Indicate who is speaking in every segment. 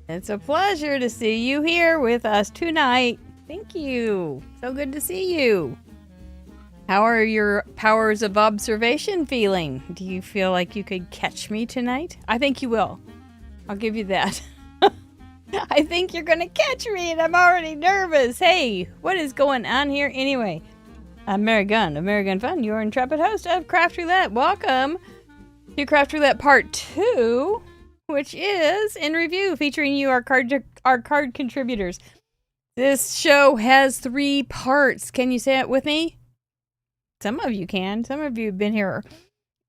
Speaker 1: It's a pleasure to see you here with us tonight. Thank you. So good to see you. How are your powers of observation feeling? Do you feel like you could catch me tonight? I think you will. I'll give you that. I think you're going to catch me, and I'm already nervous. Hey, what is going on here anyway? I'm Mary Gunn of Mary Gunn Fun, your intrepid host of Craft Roulette. Welcome to Craft Roulette Part 2, which is in review, featuring you, our card contributors. This show has 3 parts. Can you say it with me? Some of you can. Some of you have been here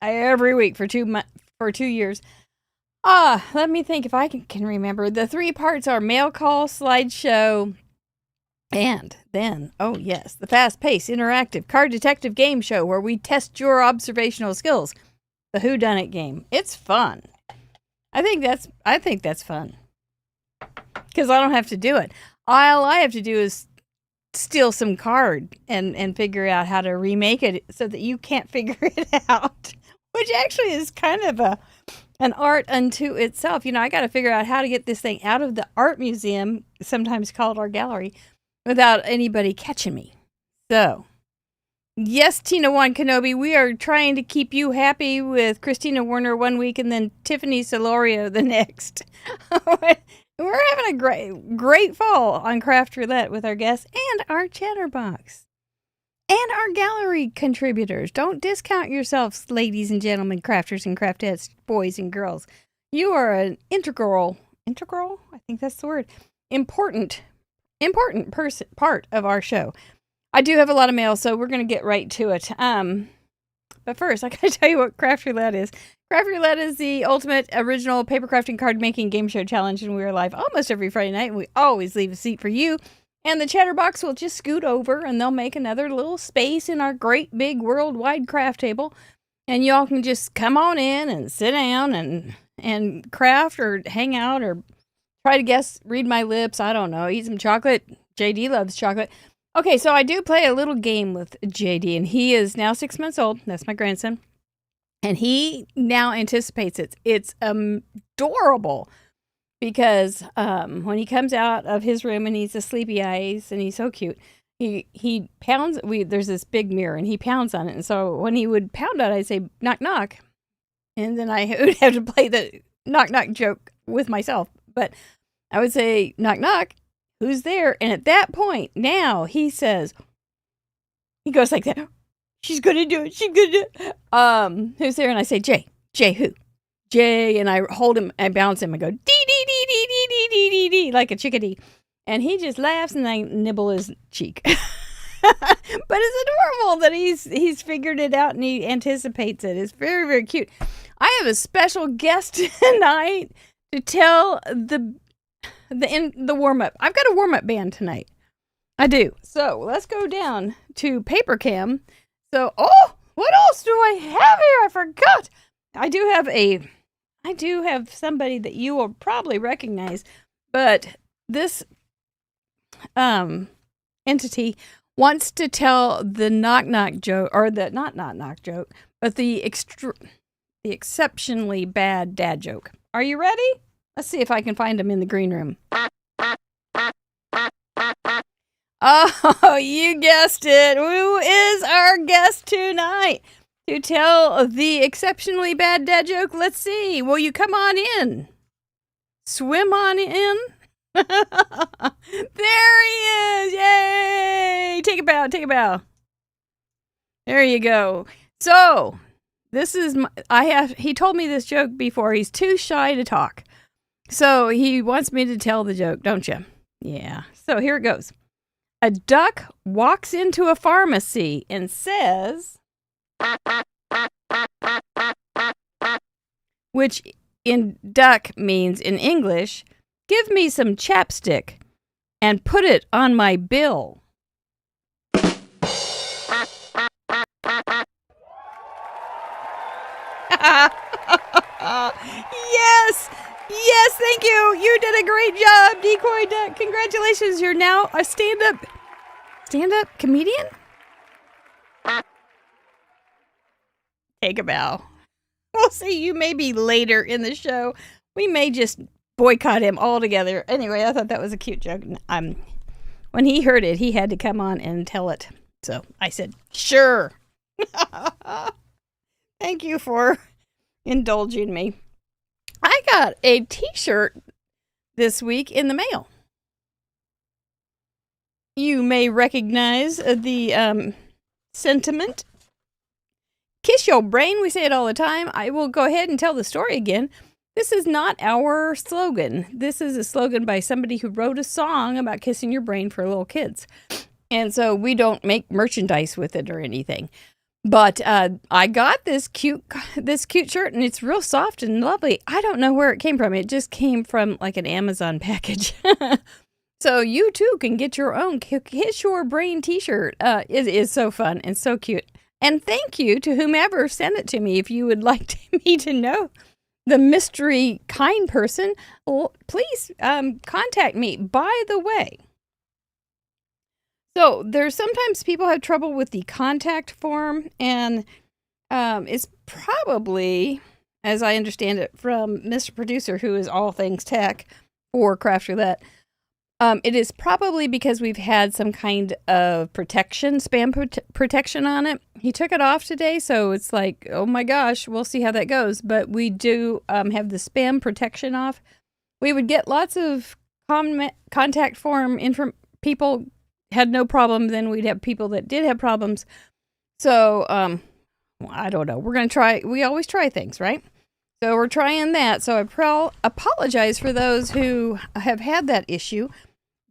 Speaker 1: every week for 2 years. Let me think if I can remember. The 3 parts are mail call, slideshow, and then, oh yes, the fast-paced, interactive card detective game show where we test your observational skills. The Whodunit game. It's fun. I think that's fun because I don't have to do it. All I have to do is steal some card and figure out how to remake it so that you can't figure it out, which actually is kind of an art unto itself. You know, I got to figure out how to get this thing out of the art museum, sometimes called our gallery, without anybody catching me. So, yes, Tina Wan Kenobi, we are trying to keep you happy with Christina Werner one week and then Tiffany Solorio the next. We're having a great fall on Craft Roulette with our guests and our chatterbox and our gallery contributors. Don't discount yourselves, ladies and gentlemen, crafters and craftettes, boys and girls. You are an integral, I think that's the word, important part of our show. I do have a lot of mail, so we're going to get right to it. But first, I got to tell you what Craft Roulette is. Craft Roulette is the ultimate original paper crafting card making game show challenge, and we are live almost every Friday night, and we always leave a seat for you. And the chatterbox will just scoot over, and they'll make another little space in our great big worldwide craft table, and y'all can just come on in and sit down and craft or hang out or try to guess, read my lips, I don't know, eat some chocolate. JD loves chocolate. Okay, so I do play a little game with JD, and he is now 6 months old. That's my grandson. And he now anticipates it. It's adorable because when he comes out of his room and he's a sleepy eyes and he's so cute, he pounds. There's this big mirror and he pounds on it. And so when he would pound on it, I'd say knock knock, and then I would have to play the knock knock joke with myself. But I would say knock knock, who's there? And at that point, now he says, he goes like that. She's going to do it. She's going to do it. Who's there? And I say, Jay. Jay who? Jay. And I hold him and bounce him and go, dee, dee, dee, dee, dee, dee, dee, dee, dee, like a chickadee. And he just laughs and I nibble his cheek. But it's adorable that he's figured it out and he anticipates it. It's very, very cute. I have a special guest tonight to tell the warm-up. I've got a warm-up band tonight. I do. So let's go down to Paper Cam. So, what else do I have here? I forgot. I do have somebody that you will probably recognize, but this entity wants to tell the knock-knock joke, or the not knock-knock joke, but the exceptionally bad dad joke. Are you ready? Let's see if I can find him in the green room. Oh, you guessed it. Who is our guest tonight to tell the exceptionally bad dad joke? Let's see. Will you come on in? Swim on in? There he is. Yay. Take a bow. Take a bow. There you go. So, this is he told me this joke before. He's too shy to talk. So, he wants me to tell the joke, don't you? Yeah. So, here it goes. A duck walks into a pharmacy and says, which in duck means in English, give me some chapstick and put it on my bill. Yes! Yes, thank you. You did a great job, Decoy Duck. Congratulations. You're now a stand-up comedian? Take a bow. We'll see you maybe later in the show. We may just boycott him altogether. Anyway, I thought that was a cute joke. When he heard it, he had to come on and tell it. So I said, sure. Thank you for indulging me. I got a t-shirt this week in the mail. You may recognize the sentiment. Kiss your brain. We say it all the time. I will go ahead and tell the story again. This is not our slogan. This is a slogan by somebody who wrote a song about kissing your brain for little kids. And so we don't make merchandise with it or anything. But I got this cute shirt, and it's real soft and lovely. I don't know where it came from. It just came from like an Amazon package. So you too can get your own Kiss Your Brain t-shirt. It is so fun and so cute. And thank you to whomever sent it to me. If you would like me to know the mystery kind person, please contact me. By the way, so there's sometimes people have trouble with the contact form, and it's probably, as I understand it from Mr. Producer, who is all things tech for Craft Roulette, it is probably because we've had some kind of protection, spam protection on it. He took it off today, so it's like, oh my gosh, we'll see how that goes. But we do have the spam protection off. We would get lots of contact form people had no problem. Then we'd have people that did have problems. So I don't know. We're going to try. We always try things, right? So we're trying that. So I apologize for those who have had that issue,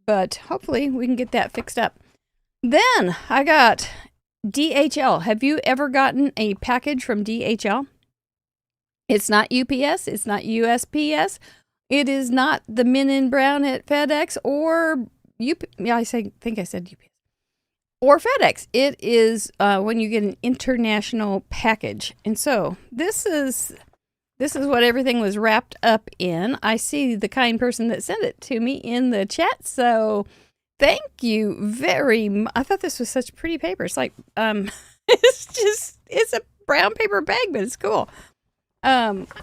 Speaker 1: but hopefully we can get that fixed up. Then I got DHL. Have you ever gotten a package from DHL? It's not UPS. It's not USPS. It is not the men in brown at FedEx or I think I said UPS. Or FedEx. It is when you get an international package. And so this is what everything was wrapped up in. I see the kind person that sent it to me in the chat. So thank you very much. I thought this was such pretty paper. It's like, it's a brown paper bag, but it's cool.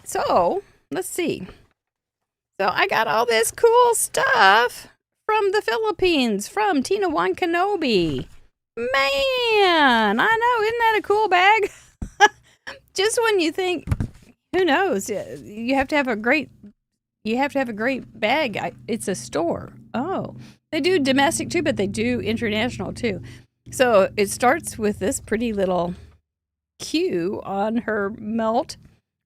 Speaker 1: So let's see. So I got all this cool stuff from the Philippines, from Tina Juan Kenobi. Man, I know. Isn't that a cool bag? Just when you think, who knows? You have to have a great bag. It's a store. Oh, they do domestic too, but they do international too. So it starts with this pretty little Q on her melt,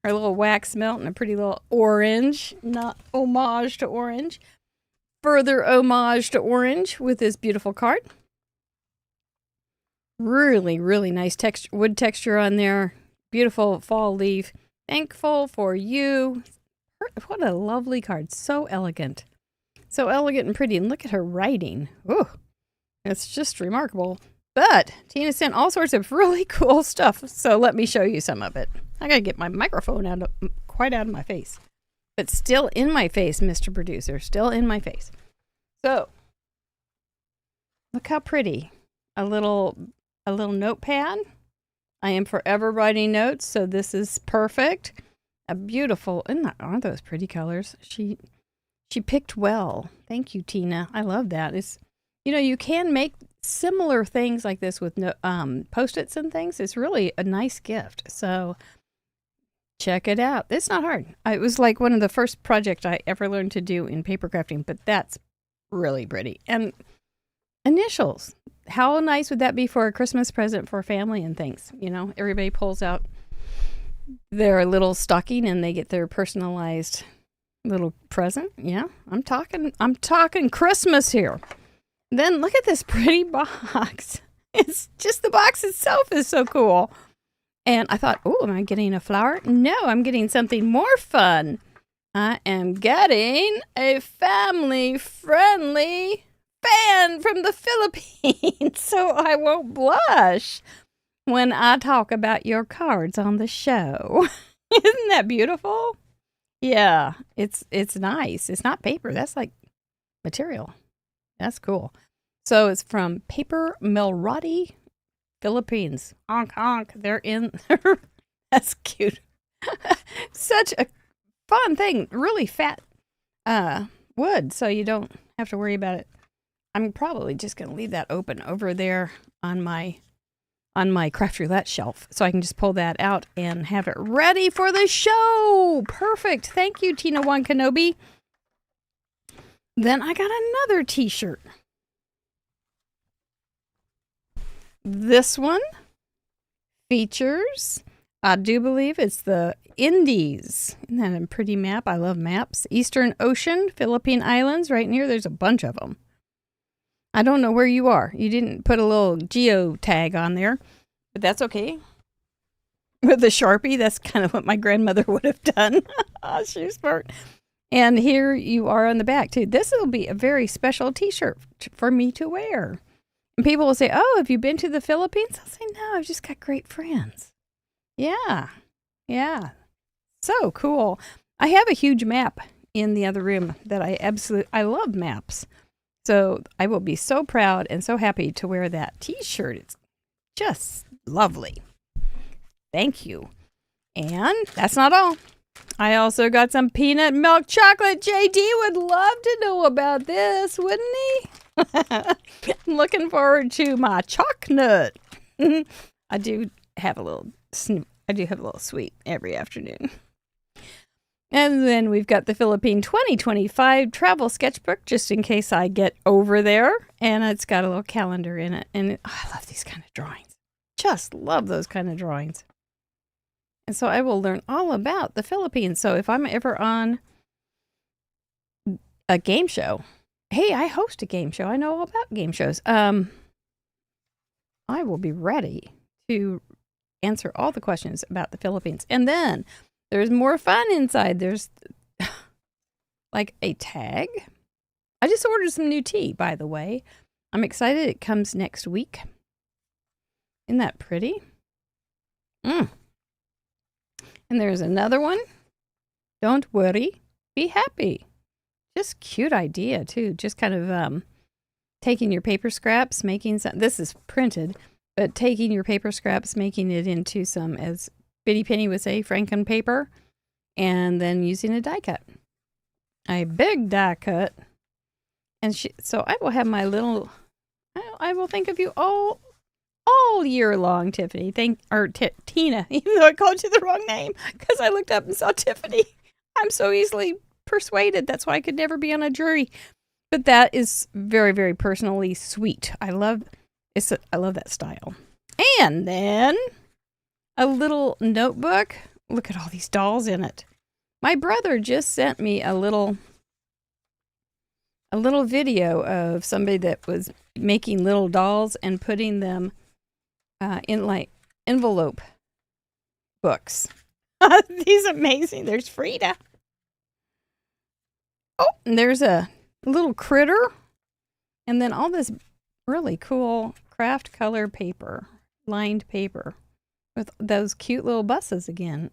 Speaker 1: her little wax melt, and a pretty little orange, not homage to orange. Further homage to orange with this beautiful card. Really, really nice wood texture on there. Beautiful fall leaf. Thankful for you. What a lovely card. So elegant. So elegant and pretty. And look at her writing. Oh, it's just remarkable. But Tina sent all sorts of really cool stuff. So let me show you some of it. I got to get my microphone quite out of my face. But still in my face, Mr. Producer. Still in my face. So, look how pretty. A little notepad. I am forever writing notes, so this is perfect. A beautiful, aren't those pretty colors? She picked well. Thank you, Tina. I love that. It's, you can make similar things like this with Post-its and things. It's really a nice gift. So check it out. It's not hard. It was like one of the first projects I ever learned to do in paper crafting, but that's really pretty. And initials. How nice would that be for a Christmas present for family and things? Everybody pulls out their little stocking and they get their personalized little present. Yeah, I'm talking Christmas here. Then look at this pretty box. It's just the box itself is so cool. And I thought, oh, am I getting a flower? No, I'm getting something more fun. I am getting a family-friendly fan from the Philippines, so I won't blush when I talk about your cards on the show. Isn't that beautiful? Yeah, it's nice. It's not paper. That's like material. That's cool. So it's from Paper Melrati, Philippines. Honk, honk. They're in. That's cute. Such a fun thing. Really fat wood, so you don't have to worry about it. I'm probably just going to leave that open over there on my craft roulette shelf, so I can just pull that out and have it ready for the show. Perfect. Thank you, Tina One Kenobi. Then I got another t-shirt. This one features, I do believe it's the Indies. Isn't that a pretty map? I love maps. Eastern Ocean, Philippine Islands, right near. There's a bunch of them. I don't know where you are. You didn't put a little geo tag on there, but that's okay. With the Sharpie, that's kind of what my grandmother would have done. Oh, she's smart. And here you are on the back, too. This will be a very special t-shirt for me to wear. And people will say, oh, have you been to the Philippines? I'll say, no, I've just got great friends. Yeah. So cool. I have a huge map in the other room that I love maps. So I will be so proud and so happy to wear that t-shirt. It's just lovely. Thank you. And that's not all. I also got some peanut milk chocolate. JD would love to know about this, wouldn't he? I'm looking forward to my chocolate. I do have a little sweet every afternoon. And then we've got the Philippine 2025 travel sketchbook, just in case I get over there. And it's got a little calendar in it. And I love these kind of drawings. Just love those kind of drawings. And so I will learn all about the Philippines. So if I'm ever on a game show, hey, I host a game show. I know all about game shows. I will be ready to answer all the questions about the Philippines. And then there's more fun inside. There's like a tag. I just ordered some new tea, by the way. I'm excited. It comes next week. Isn't that pretty? And there's another one. Don't worry, be happy. Just cute idea, too. Just kind of taking your paper scraps, making some. This is printed, but taking your paper scraps, making it into some, as Biddy Penny would say, Franken paper, and then using a die cut. A big die cut. And so I will have my little, I will think of you all year long, Tiffany. Tina, even though I called you the wrong name, because I looked up and saw Tiffany. I'm so easily persuaded. That's why I could never be on a jury. But that is very, very personally sweet. I love that style. And then a little notebook. Look at all these dolls in it. My brother just sent me a little video of somebody that was making little dolls and putting them in like envelope books. These amazing. There's Frida. Oh, and there's a little critter. And then all this really cool craft color paper, lined paper with those cute little buses again.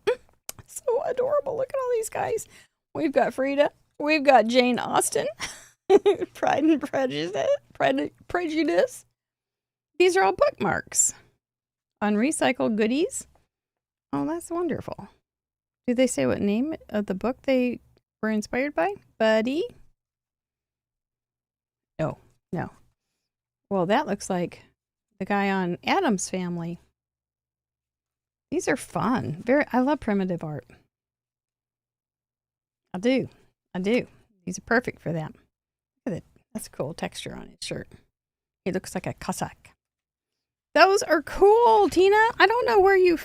Speaker 1: So adorable. Look at all these guys. We've got Frida. We've got Jane Austen. Pride and Prejudice. These are all bookmarks on recycled goodies. Oh, that's wonderful. Do they say what name of the book they were inspired by? Buddy? No. Well, that looks like the guy on Addams Family. These are fun. I love primitive art. I do. These are perfect for them. Look at it. That's a cool texture on his shirt. He looks like a Cossack. Those are cool, Tina. I don't know where you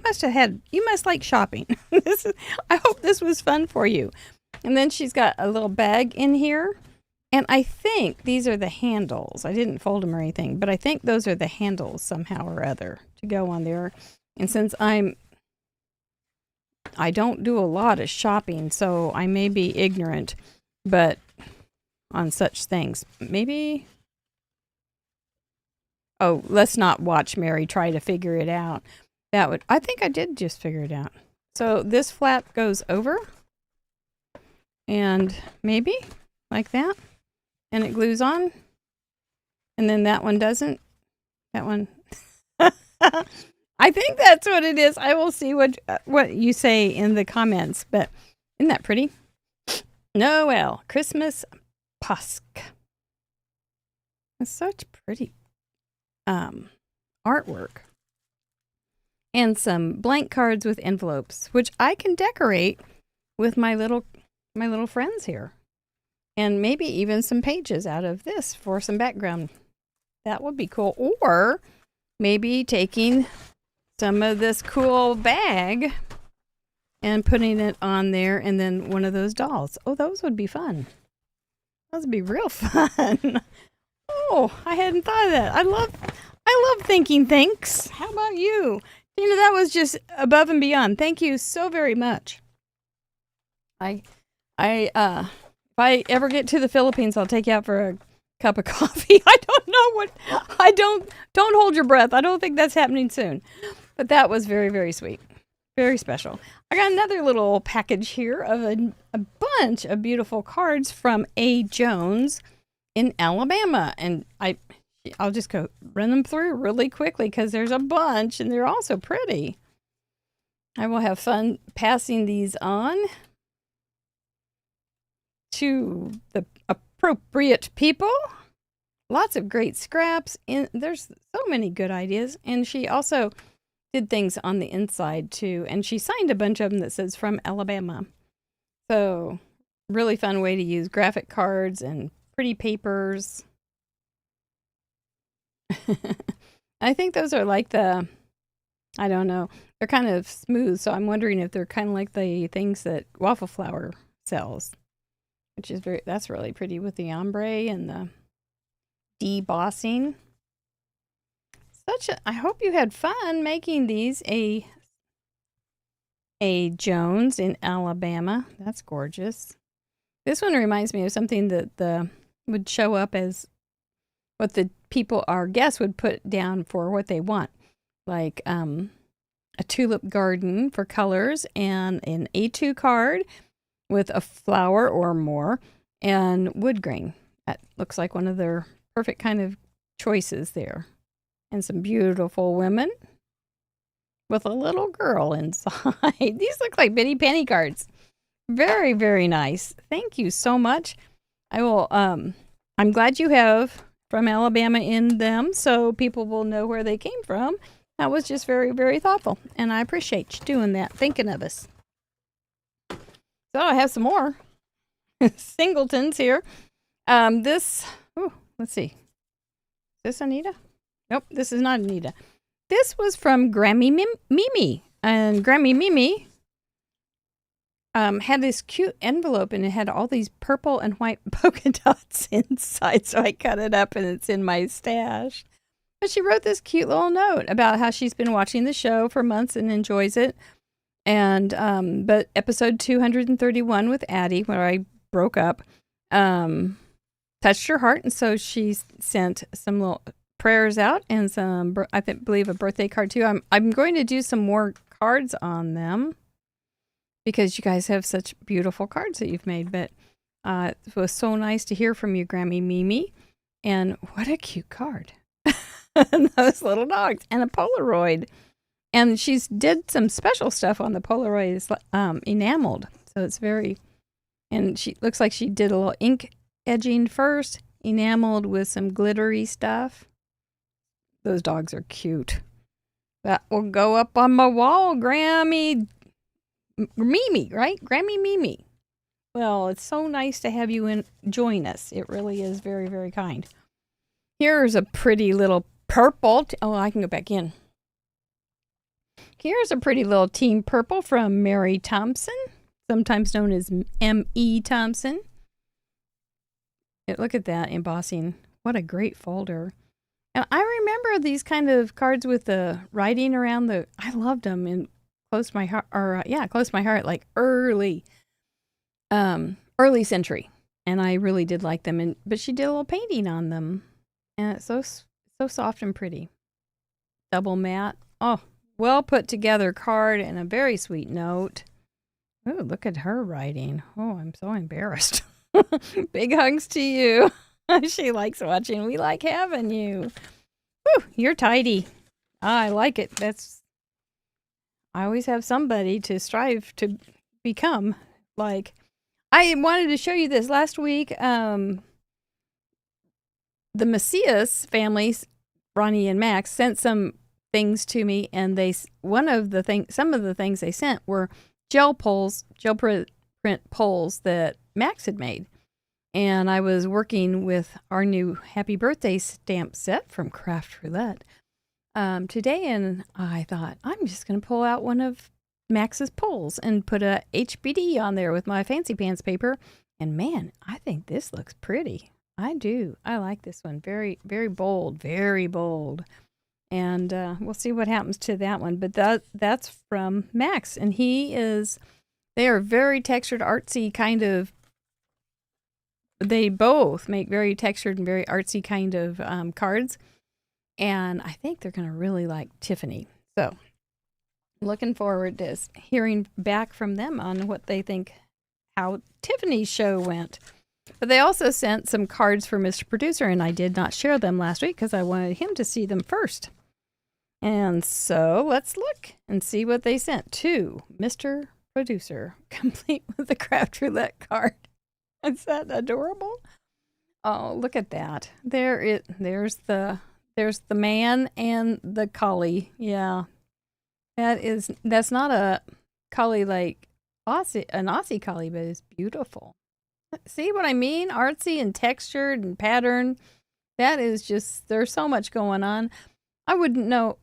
Speaker 1: must like shopping. I hope this was fun for you. And then she's got a little bag in here. And I think these are the handles. I didn't fold them or anything, but I think those are the handles somehow or other to go on there. And since I don't do a lot of shopping, so I may be ignorant, but on such things, maybe. Oh, let's not watch Mary try to figure it out. I think I did just figure it out. So this flap goes over and maybe like that. And it glues on. And then that one doesn't. That one. I think that's what it is. I will see what you say in the comments. But isn't that pretty? Noel, Christmas, Pusk. It's such pretty artwork. And some blank cards with envelopes, which I can decorate with my little friends here. And maybe even some pages out of this for some background. That would be cool. Or maybe taking some of this cool bag and putting it on there, and then one of those dolls. Oh, those would be fun. Those would be real fun. Oh, I hadn't thought of that. I love thinking thanks. How about you? Tina, that was just above and beyond. Thank you so very much. If I ever get to the Philippines, I'll take you out for a cup of coffee. I don't know don't hold your breath. I don't think that's happening soon. But that was very, very sweet. Very special. I got another little package here of a bunch of beautiful cards from A. Jones in Alabama. And I'll just go run them through really quickly because there's a bunch and they're all so pretty. I will have fun passing these on to the appropriate people. Lots of great scraps. There's so many good ideas. And she also did things on the inside too. And she signed a bunch of them that says from Alabama. So really fun way to use graphic cards and pretty papers. I think those are like I don't know, they're kind of smooth. So I'm wondering if they're kind of like the things that Waffle Flower sells, which is that's really pretty with the ombre and the debossing. I hope you had fun making these. A Jones in Alabama. That's gorgeous. This one reminds me of something that would show up as what the people, our guests, would put down for what they want. Like a tulip garden for colors and an A2 card with a flower or more and wood grain. That looks like one of their perfect kind of choices there. And some beautiful women with a little girl inside. These look like bitty penny cards. Very, very nice. Thank you so much. I will, I'm glad you have from Alabama in them so people will know where they came from. That was just very, very thoughtful. And I appreciate you doing that, thinking of us. So I have some more singletons here. Let's see. Is this Anita? Nope, this is not Anita. This was from Grammy Mimi. And Grammy Mimi had this cute envelope and it had all these purple and white polka dots inside. So I cut it up and it's in my stash. But she wrote this cute little note about how she's been watching the show for months and enjoys it. And but episode 231 with Addie, where I broke up, touched her heart. And so she sent some little prayers out and some, believe a birthday card too. I'm going to do some more cards on them because you guys have such beautiful cards that you've made. But it was so nice to hear from you, Grammy Mimi. And what a cute card. And those little dogs and a Polaroid. And she's did some special stuff on the Polaroid. It's enameled. So it's very, and she looks like she did a little ink edging first, enameled with some glittery stuff. Those dogs are cute. That will go up on my wall, Grammy Mimi, right? Grammy Mimi. Well, it's so nice to have you join us. It really is very, very kind. Here's a pretty little purple. I can go back in. Here's a pretty little team purple from Mary Thompson, sometimes known as M.E. Thompson. Look at that embossing. What a great folder. And I remember these kind of cards with the writing around I loved them in Close My Heart, like early century. And I really did like them. But she did a little painting on them. And it's so soft and pretty. Double matte. Oh, well put together card and a very sweet note. Oh, look at her writing. Oh, I'm so embarrassed. Big hugs to you. She likes watching. We like having you. Whew, you're tidy. I like it. I always have somebody to strive to become like. I wanted to show you this last week. The Macias families, Ronnie and Max, sent some things to me, and some of the things they sent were gel print poles that Max had made. And I was working with our new happy birthday stamp set from Craft Roulette today, and I thought, I'm just going to pull out one of Max's poles and put a HBD on there with my fancy pants paper. And man, I think this looks pretty. I do. I like this one. Very, very bold. Very bold. And we'll see what happens to that one. But that's from Max. And they are very textured, artsy kind of. They both make very textured and very artsy kind of cards. And I think they're going to really like Tiffany. So looking forward to hearing back from them on what they think, how Tiffany's show went. But they also sent some cards for Mr. Producer, and I did not share them last week because I wanted him to see them first. And so let's look and see what they sent to Mr. Producer, complete with the Craft Roulette card. Is that adorable? Oh, look at that. There's the man and the collie. Yeah. That's not a collie like an Aussie collie, but it's beautiful. See what I mean? Artsy and textured and patterned. That is just, there's so much going on. I wouldn't know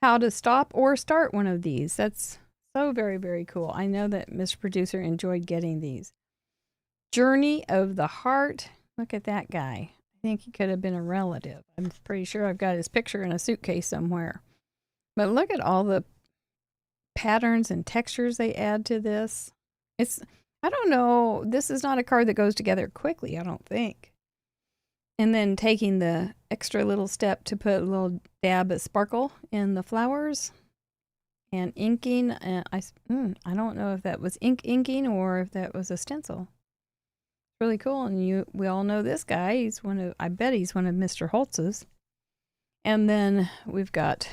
Speaker 1: how to stop or start one of these. That's so very, very cool. I know that Mr. Producer enjoyed getting these. Journey of the Heart. Look at that guy. I think he could have been a relative. I'm pretty sure I've got his picture in a suitcase somewhere. But look at all the patterns and textures they add to this. I don't know, this is not a card that goes together quickly, I don't think. And then taking the extra little step to put a little dab of sparkle in the flowers and inking. I don't know if that was inking or if that was a stencil. Really cool. And we all know this guy. I bet he's one of Mr. Holtz's. And then we've got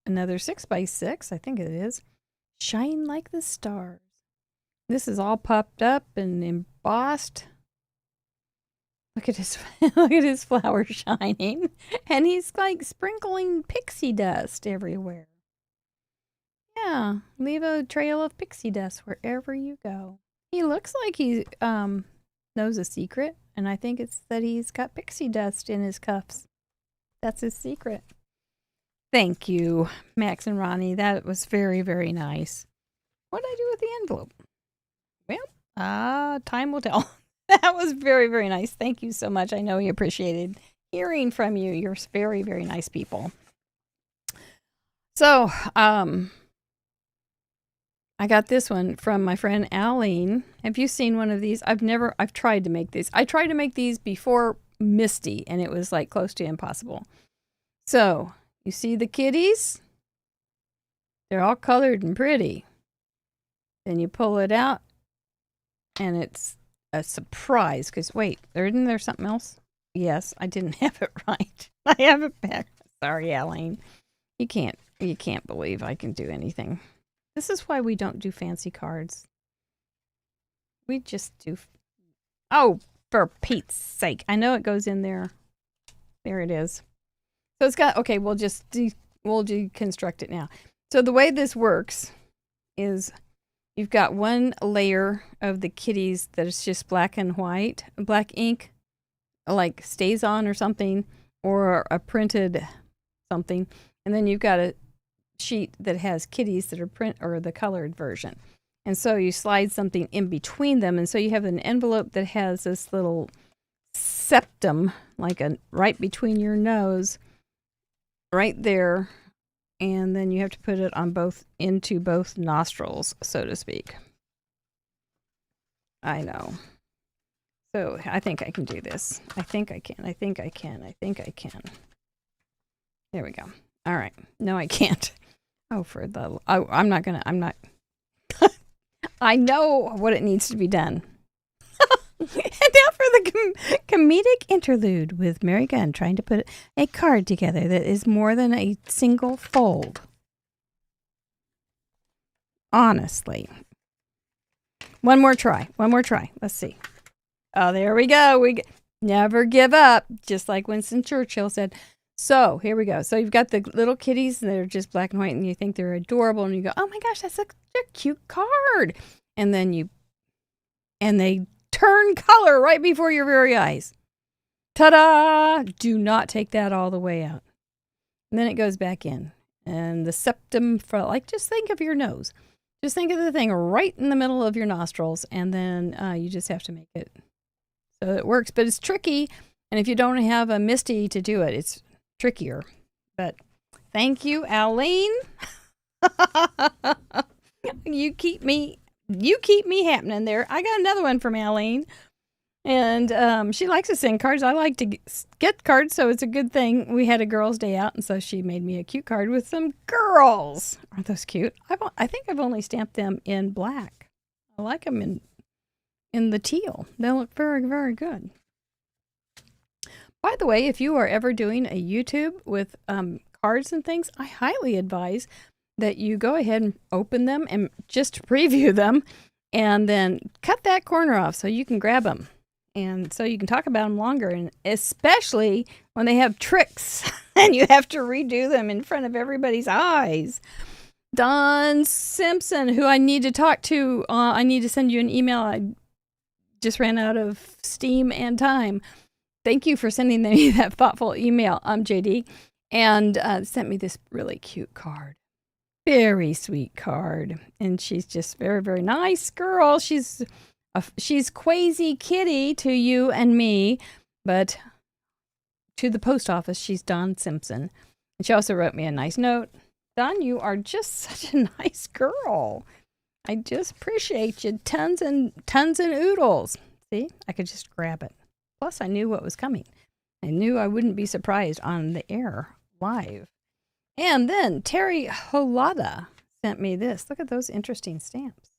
Speaker 1: another 6x6, I think it is. Shine like the stars. This is all popped up and embossed. Look at his flower shining. And he's like sprinkling pixie dust everywhere. Yeah, leave a trail of pixie dust wherever you go. He looks like he knows a secret, and I think it's that he's got pixie dust in his cuffs. That's his secret. Thank you, Max and Ronnie. That was very, very nice. What did I do with the envelope? Well, time will tell. That was very, very nice. Thank you so much. I know he appreciated hearing from you. You're very, very nice people. So, I got this one from my friend Aline. Have you seen one of these? I've tried to make these. I tried to make these before Misty, and it was like close to impossible. So, you see the kitties? They're all colored and pretty. Then you pull it out, and it's a surprise. Because, wait, isn't there something else? Yes, I didn't have it right. I have it back. Sorry, Aline. You can't believe I can do anything. This is why we don't do fancy cards. We just do... Oh, for Pete's sake. I know it goes in there. There it is. So it's got... Okay, we'll deconstruct it now. So the way this works is you've got one layer of the kitties that is just black and white. Black ink, like stays on or something, or a printed something. And then you've got a sheet that has kitties that are print or the colored version. And so you slide something in between them. And so you have an envelope that has this little septum, like right between your nose, right there. And then you have to put it on into both nostrils, so to speak. I know. So I think I can do this. I think I can. There we go. All right. No, I can't. I'm not. I know what it needs to be done. And now for the comedic interlude with Mary Gunn trying to put a card together that is more than a single fold. Honestly. One more try. Let's see. Oh, there we go. Never give up, just like Winston Churchill said. So here we go. So you've got the little kitties, and they're just black and white, and you think they're adorable, and you go, oh my gosh, that's such a cute card. And then they turn color right before your very eyes. Ta-da! Do not take that all the way out. And then it goes back in. And the septum, just think of your nose. Just think of the thing right in the middle of your nostrils, and then you just have to make it so it works. But it's tricky, and if you don't have a Misty to do it, it's trickier. But thank you, Aline. You keep me happening there. I got another one from Aline. And she likes to send cards. I like to get cards, so it's a good thing. We had a girls' day out, and so she made me a cute card with some girls. Aren't those cute? I think I've only stamped them in black. I like them in the teal. They look very, very good. By the way, if you are ever doing a YouTube with cards and things, I highly advise that you go ahead and open them and just preview them, and then cut that corner off so you can grab them. And so you can talk about them longer, and especially when they have tricks and you have to redo them in front of everybody's eyes. Don Simpson, who I need to talk to, I need to send you an email. I just ran out of steam and time. Thank you for sending me that thoughtful email, JD, and sent me this really cute card. Very sweet card. And she's just very, very nice girl. She's Quasi Kitty to you and me, but to the post office, she's Don Simpson. And she also wrote me a nice note. Don, you are just such a nice girl. I just appreciate you. Tons and oodles. See, I could just grab it. Plus, I knew what was coming. I knew I wouldn't be surprised on the air live. And then Terry Holada sent me this. Look at those interesting stamps.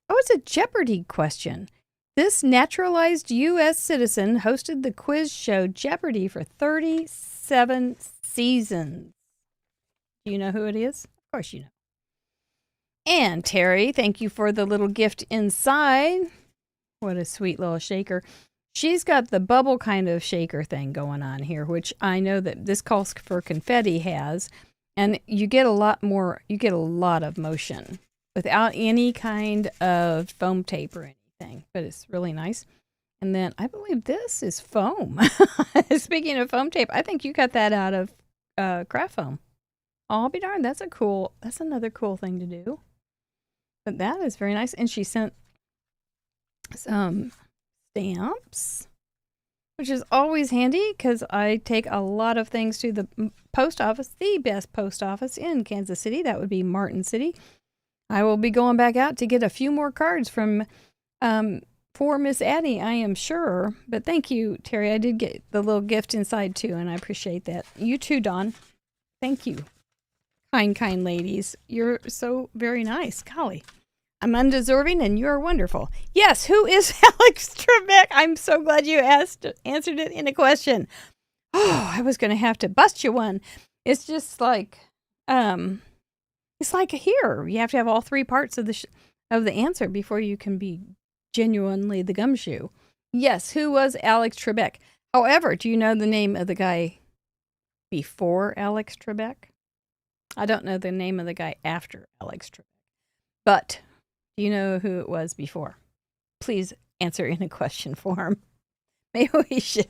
Speaker 1: Oh, it's a Jeopardy question. This naturalized U.S. citizen hosted the quiz show Jeopardy for 37 seasons. Do you know who it is? Of course you know. And Terry, thank you for the little gift inside. What a sweet little shaker. She's got the bubble kind of shaker thing going on here, which I know that this calls for confetti has. And you get a lot of motion without any kind of foam tape or anything, but it's really nice. And then I believe this is foam. Speaking of foam tape, I think you got that out of craft foam. I'll be darned, that's another cool thing to do. But that is very nice. And she sent some stamps, which is always handy because I take a lot of things to the post office, the best post office in Kansas City. That would be Martin City. I will be going back out to get a few more cards from for Miss Addie, I am sure. But thank you, Terry. I did get the little gift inside too, and I appreciate that. You too, Dawn. Thank you. Kind ladies. You're so very nice. Golly. I'm undeserving and you're wonderful. Yes, who is Alex Trebek? I'm so glad you answered it in a question. Oh, I was going to have to bust you one. It's just like, it's like here. You have to have all three parts of the answer before you can be genuinely the gumshoe. Yes, who was Alex Trebek? However, do you know the name of the guy before Alex Trebek? I don't know the name of the guy after Alex Trebek. But do you know who it was before? Please answer in a question form. Maybe we should.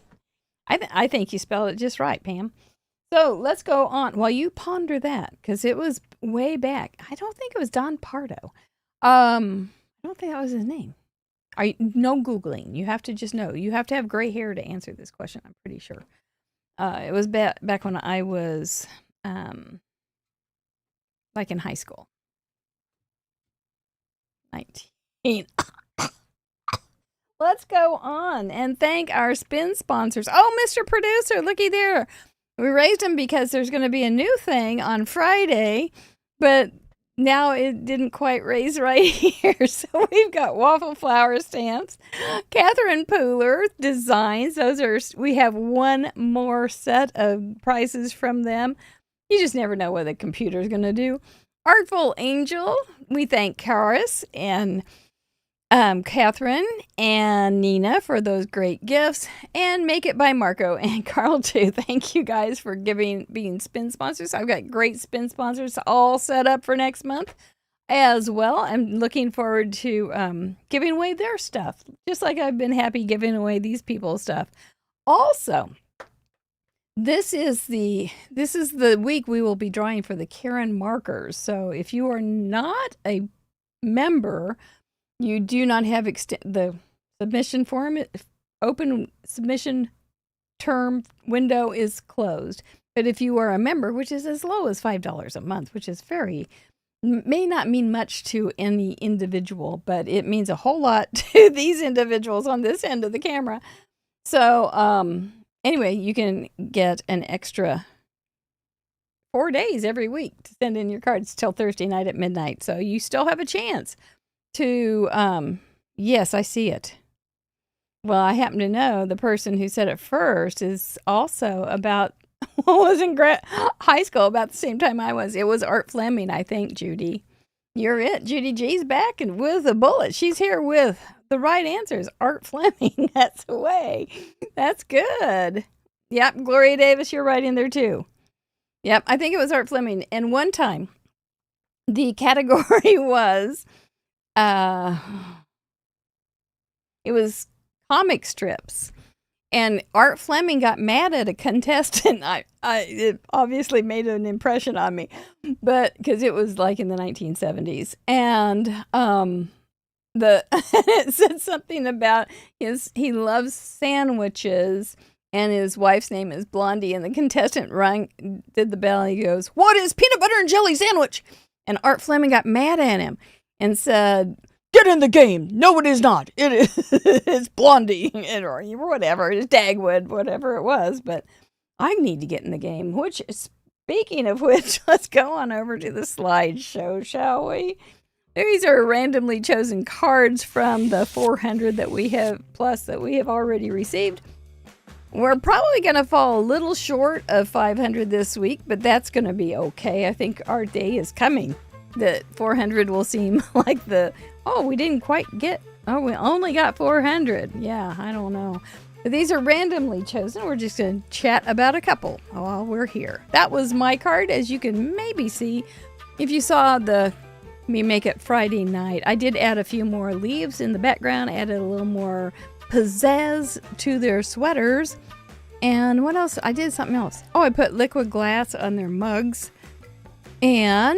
Speaker 1: I think you spelled it just right, Pam. So let's go on while you ponder that, because it was way back. I don't think it was Don Pardo. I don't think that was his name. No Googling. You have to just know. You have to have gray hair to answer this question, I'm pretty sure. It was back when I was like in high school. 19. Let's go on and thank our spin sponsors. Oh, Mr. Producer, looky there. We raised them because there's going to be a new thing on Friday, but now it didn't quite raise right here. So we've got waffle flower stamps, Catherine Pooler designs. We have one more set of prices from them. You just never know what the computer is going to do. Artful Angel, we thank Karis and Catherine and Nina for those great gifts, and Make It by Marco and Carl too. Thank you guys for being spin sponsors. I've got great spin sponsors all set up for next month as well. I'm looking forward to giving away their stuff, just like I've been happy giving away these people's stuff. Also, this is the week we will be drawing for the Karen markers. So if you are not a member, you do not have the submission form. Open submission term window is closed. But if you are a member, which is as low as $5 a month, which is may not mean much to any individual, but it means a whole lot to these individuals on this end of the camera. So anyway, you can get an extra 4 days every week to send in your cards till Thursday night at midnight. So you still have a chance to, yes, I see it. Well, I happen to know the person who said it first is also about, was in high school about the same time I was. It was Art Fleming, I think, Judy. You're it. Judy G's back and with a bullet. She's here with the right answers. Art Fleming. That's the way. That's good. Yep. Gloria Davis, you're right in there too. Yep. I think it was Art Fleming. And one time the category was, it was comic strips, and Art Fleming got mad at a contestant. It obviously made an impression on me, but because it was like in the 1970s, and it said something about he loves sandwiches, and his wife's name is Blondie, and the contestant did the bell, and he goes, "What is peanut butter and jelly sandwich?" And Art Fleming got mad at him and said, "Get in the game." "No, it is not. It is it's Blondie," or whatever. It's Dagwood, whatever it was. But I need to get in the game. Which, speaking of which, let's go on over to the slideshow, shall we? These are randomly chosen cards from the 400 that we have, plus that we have already received. We're probably going to fall a little short of 500 this week, but that's going to be okay. I think our day is coming. The 400 will seem like we didn't quite get, we only got 400. Yeah, I don't know. But these are randomly chosen. We're just going to chat about a couple while we're here. That was my card, as you can maybe see. If you saw me make it Friday night, I did add a few more leaves in the background, added a little more pizzazz to their sweaters. And what else? I did something else. I put liquid glass on their mugs. And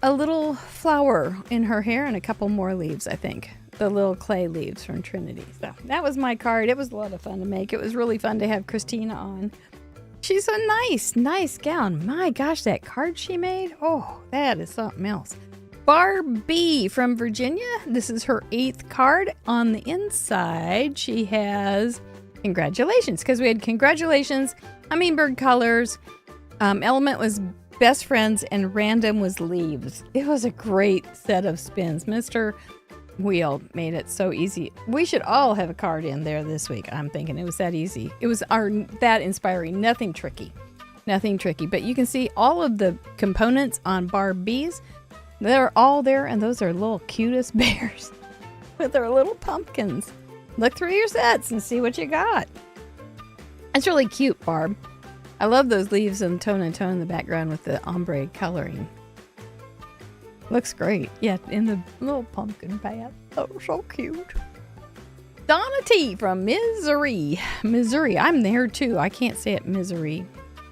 Speaker 1: a little flower in her hair and a couple more leaves, I think. The little clay leaves from Trinity. So that was my card. It was a lot of fun to make. It was really fun to have Christina on. She's a nice gown. My gosh, that card she made. Oh, that is something else. Barbie from Virginia. This is her 8th card. On the inside, she has congratulations, because we had congratulations, hummingbird colors. Element was best friends, and random was leaves. It was a great set of spins. Mr. Wheel made it so easy. We should all have a card in there this week. I'm thinking it was that easy. It was that inspiring. Nothing tricky. But you can see all of the components on Barbies. They're all there, and those are little cutest bears with their little pumpkins. Look through your sets and see what you got. It's really cute, Barb. I love those leaves and tone in the background with the ombre coloring. Looks great. Yeah, in the little pumpkin path. Oh, so cute. Donna T from Missouri. I'm there too. I can't say it Missouri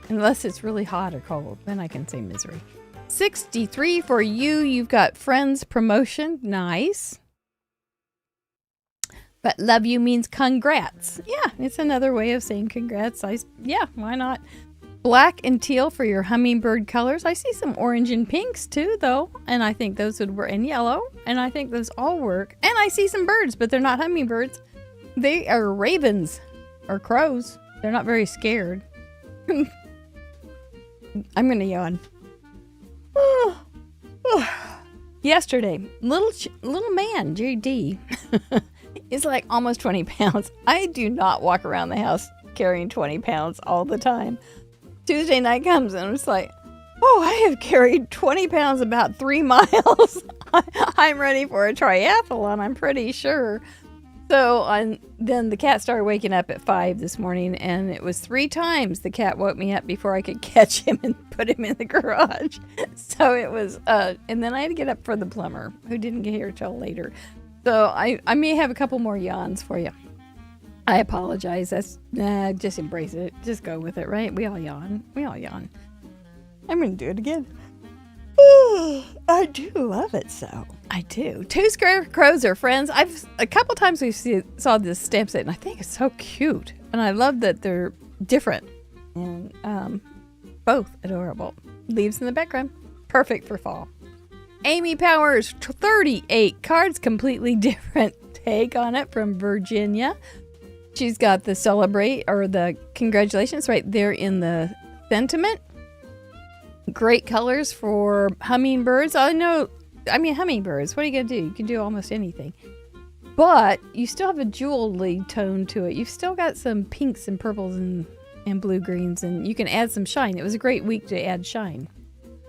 Speaker 1: unless it's really hot or cold. Then I can say Missouri. 63 for you. You've got friends promotion. Nice. But love you means congrats. Yeah, it's another way of saying congrats. Yeah, why not? Black and teal for your hummingbird colors. I see some orange and pinks too, though. And I think those would work. And yellow. And I think those all work. And I see some birds, but they're not hummingbirds. They are ravens or crows. They're not very scared. I'm going to yawn. Yesterday, little man, JD, is like almost 20 pounds. I do not walk around the house carrying 20 pounds all the time. Tuesday night comes and I'm just like, Oh, I have carried 20 pounds about 3 miles. I'm ready for a triathlon, I'm pretty sure. So then the cat started waking up at 5 this morning, and it was 3 times the cat woke me up before I could catch him and put him in the garage. So it was, and then I had to get up for the plumber, who didn't get here till later. So I may have a couple more yawns for you. I apologize. Just embrace it. Just go with it, right? We all yawn. I'm going to do it again. I do love it so. I do. 2 scarecrows are friends. A couple times we saw this stamp set, and I think it's so cute. And I love that they're different. And both adorable. Leaves in the background. Perfect for fall. Amy Powers, 38 cards, completely different take on it from Virginia. She's got the celebrate or the congratulations right there in the sentiment. Great colors for hummingbirds. Hummingbirds, what are you going to do? You can do almost anything. But you still have a jewelry tone to it. You've still got some pinks and purples and blue greens, and you can add some shine. It was a great week to add shine.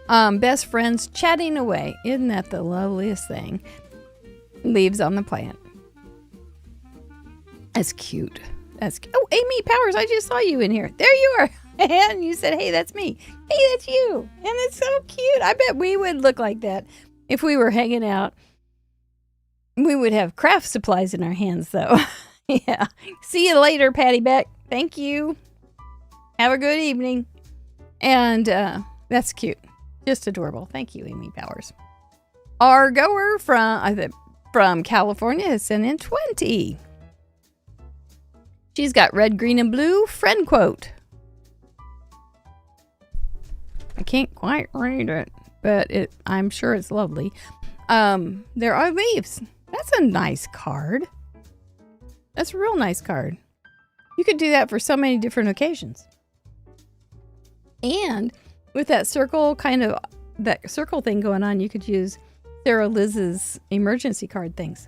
Speaker 1: Best friends chatting away. Isn't that the loveliest thing? Leaves on the plant. That's cute. Oh, Amy Powers, I just saw you in here. There you are. And you said, hey, that's me. Hey, that's you. And it's so cute. I bet we would look like that if we were hanging out. We would have craft supplies in our hands, though. Yeah. See you later, Patty Beck. Thank you. Have a good evening. And that's cute. Just adorable. Thank you, Amy Powers. Our goer from California has sent in 20. She's got red, green, and blue friend quote. I can't quite read it, but I'm sure it's lovely. There are leaves. That's a nice card. That's a real nice card. You could do that for so many different occasions. And with that circle thing going on, you could use Sarah Liz's emergency card things.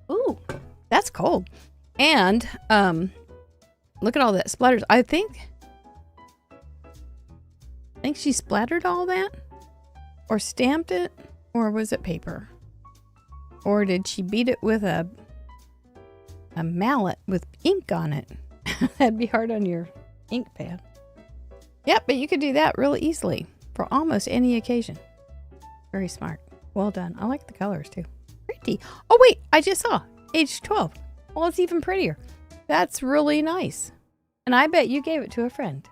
Speaker 1: Ooh, that's cold. And look at all that splatters. I think she splattered all that, or stamped it, or was it paper? Or did she beat it with a mallet with ink on it? That'd be hard on your ink pad. Yep, but you could do that really easily for almost any occasion. Very smart. Well done. I like the colors too. Pretty. Oh wait, I just saw age 12. Well, it's even prettier. That's really nice. And I bet you gave it to a friend.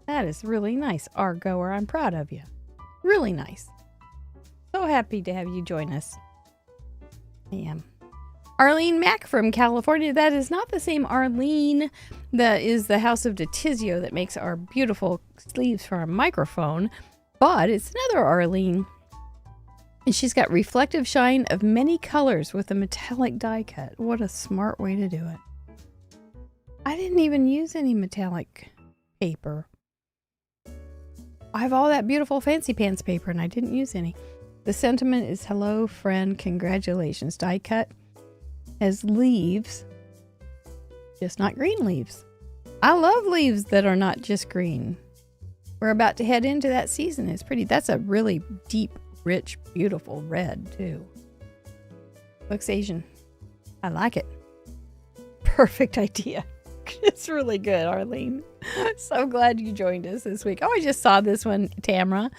Speaker 1: That is really nice, our goer. I'm proud of you. Really nice. So happy to have you join us. I am. Arlene Mack from California. That is not the same Arlene that is the House of Detizio that makes our beautiful sleeves for our microphone, but it's another Arlene. And she's got reflective shine of many colors with a metallic die cut. What a smart way to do it. I didn't even use any metallic paper. I have all that beautiful fancy pants paper and I didn't use any. The sentiment is hello, friend, congratulations. Die cut has leaves, just not green leaves. I love leaves that are not just green. We're about to head into that season. It's pretty. That's a really deep, rich, beautiful red too. Looks Asian. I like it. Perfect idea. It's really good, Arlene. So glad you joined us this week. Oh, I just saw this one, Tamara.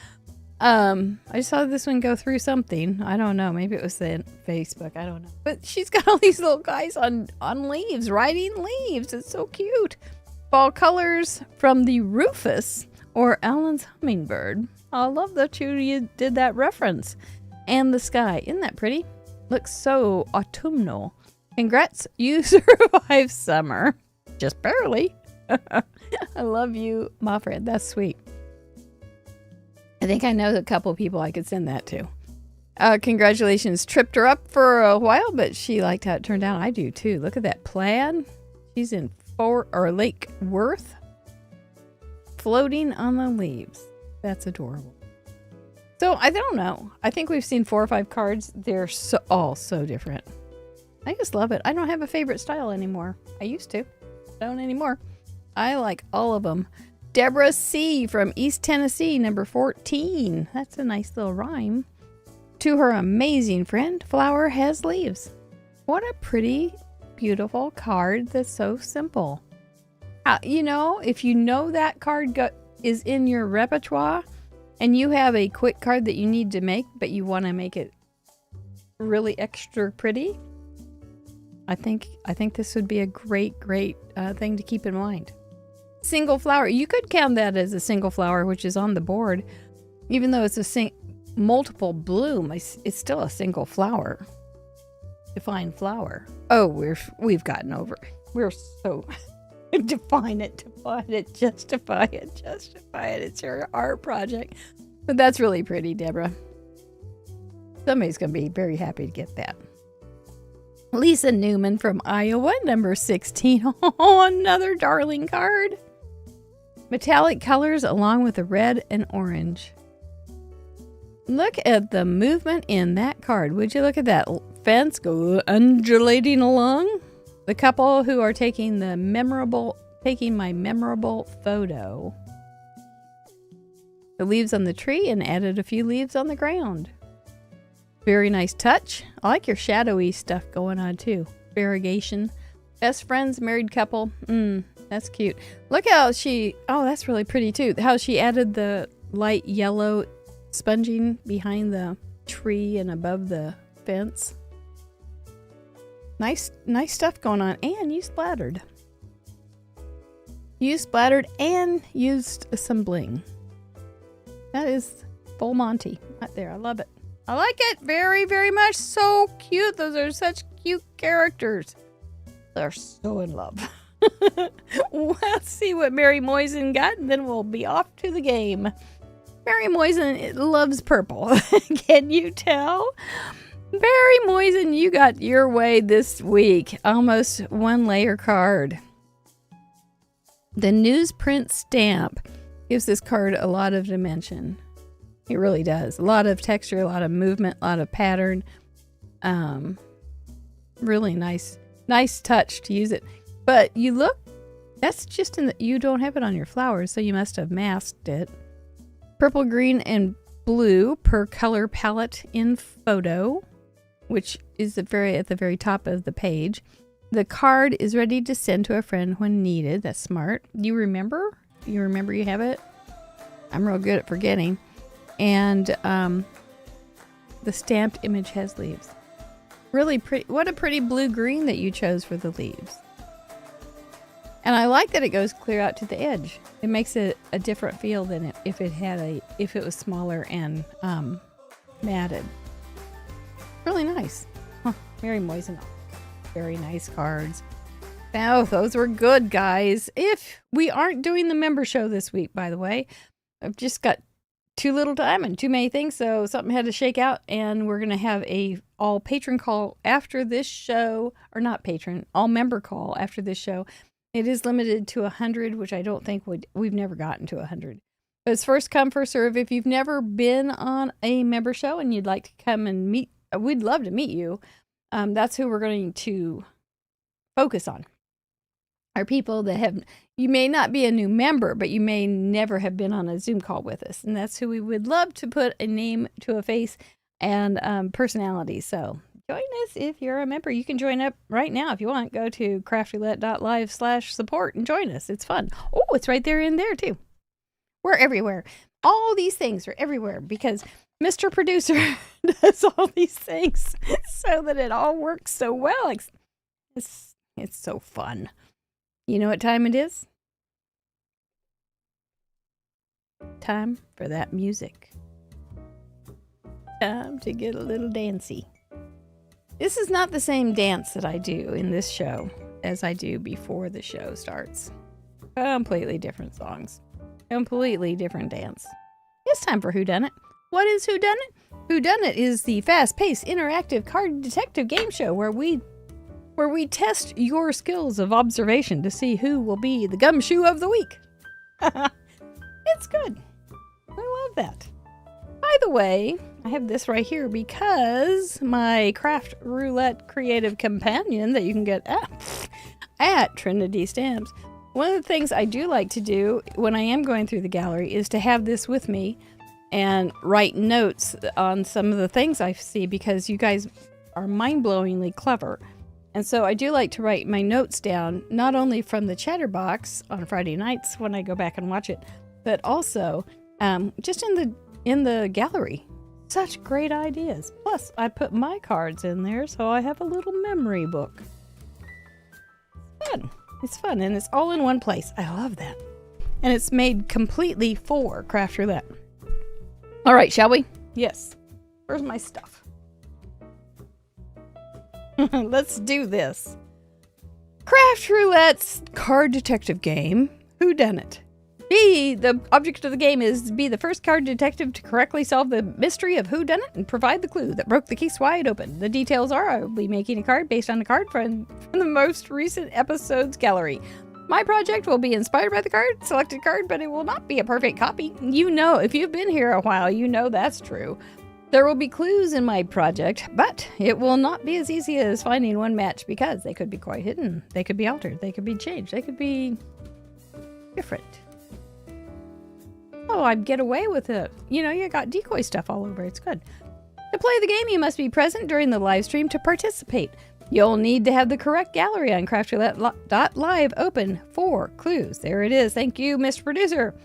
Speaker 1: I just saw this one go through something. I don't know. Maybe it was the Facebook. I don't know. But she's got all these little guys on leaves, riding leaves. It's so cute. Fall colors from the Rufus or Alan's hummingbird. I love that you did that reference. And the sky. Isn't that pretty? Looks so autumnal. Congrats, you survived summer. Just barely. I love you, my friend. That's sweet. I think I know a couple of people I could send that to. Congratulations. Tripped her up for a while, but she liked how it turned out. I do too. Look at that plaid. She's in Lake Worth, floating on the leaves. That's adorable. So I don't know. I think we've seen 4 or 5 cards. They're all so different. I just love it. I don't have a favorite style anymore. I used to. Don't anymore. I like all of them. Deborah C. from East Tennessee, number 14. That's a nice little rhyme. To her amazing friend, flower has leaves. What a pretty, beautiful card that's so simple. You know, if you know that card is in your repertoire and you have a quick card that you need to make, but you want to make it really extra pretty, I think this would be a great thing to keep in mind. Single flower. You could count that as a single flower, which is on the board. Even though it's a multiple bloom, it's still a single flower. Define flower. Oh, we've gotten over it. We're so define it, justify it. It's your art project. But that's really pretty, Deborah. Somebody's going to be very happy to get that. Lisa Newman from Iowa, number 16. Oh, another darling card. Metallic colors along with the red and orange. Look at the movement in that card. Would you look at that fence go undulating along? The couple who are taking my memorable photo. The leaves on the tree and added a few leaves on the ground. Very nice touch. I like your shadowy stuff going on too. Variegation. Best friends, married couple. That's cute. Look how that's really pretty too. How she added the light yellow sponging behind the tree and above the fence. Nice stuff going on. And you splattered. You splattered and used some bling. That is full Monty right there. I love it. I like it very, very much. So cute. Those are such cute characters. They're so in love. Let's see what Mary Moisen got, and then we'll be off to the game. Mary Moisen loves purple. Can you tell? Mary Moisen, you got your way this week. Almost one layer card. The newsprint stamp gives this card a lot of dimension. It really does. A lot of texture, a lot of movement, a lot of pattern. Really nice touch to use it. But you look, that's just you don't have it on your flowers, so you must have masked it. Purple, green, and blue per color palette in photo, which is at the very top of the page. The card is ready to send to a friend when needed. That's smart. You remember? You have it? I'm real good at forgetting. And the stamped image has leaves. Really pretty. What a pretty blue-green that you chose for the leaves. And I like that it goes clear out to the edge. It makes it a different feel than if it was smaller and matted. Really nice. Mary Moisen. Very nice cards. Oh, those were good, guys. If we aren't doing the member show this week, by the way, I've just got too little time and too many things, so something had to shake out, and we're going to have a all patron call after this show, or not patron, all member call after this show. It is limited to 100, which I don't think we've never gotten to 100. But it's first come, first serve. If you've never been on a member show and you'd like to come and meet, we'd love to meet you. That's who we're going to focus on. Are people that you may not be a new member, but you may never have been on a Zoom call with us. And that's who we would love to put a name to a face and personality. So join us if you're a member. You can join up right now if you want. Go to craftroulette.live/support and join us. It's fun. Oh, it's right there in there too. We're everywhere. All these things are everywhere because Mr. Producer does all these things so that it all works so well. It's so fun. You know what time it is? Time for that music. Time to get a little dancey. This is not the same dance that I do in this show as I do before the show starts. Completely different songs. Completely different dance. It's time for Whodunit. What is Whodunit? Whodunit is the fast-paced, interactive card detective game show where we test your skills of observation to see who will be the gumshoe of the week. It's good. I love that. By the way, I have this right here because my Craft Roulette Creative Companion that you can get at Trinity Stamps One of the things I do like to do when I am going through the gallery is to have this with me and write notes on some of the things I see, because you guys are mind-blowingly clever. And so I do like to write my notes down, not only from the Chatterbox on Friday nights when I go back and watch it, but also just in the gallery. Such great ideas. Plus, I put my cards in there, so I have a little memory book. Fun. It's fun, and it's all in one place. I love that. And it's made completely for Craft Roulette. All right, shall we? Yes. Where's my stuff? Let's do this. Craft Roulette's card detective game, Whodunit. The object of the game is to be the first card detective to correctly solve the mystery of Whodunit and provide the clue that broke the case wide open. The details are I will be making a card based on a card from the most recent episode's gallery. My project will be inspired by the selected card, but it will not be a perfect copy. You know, if you've been here a while, you know that's true. There will be clues in my project, but it will not be as easy as finding one match, because they could be quite hidden. They could be altered. They could be changed. They could be different. Oh, I'd get away with it. You know, you got decoy stuff all over. It's good. To play the game, you must be present during the live stream to participate. You'll need to have the correct gallery on craftroulette.live open for clues. There it is. Thank you, Mr. Producer.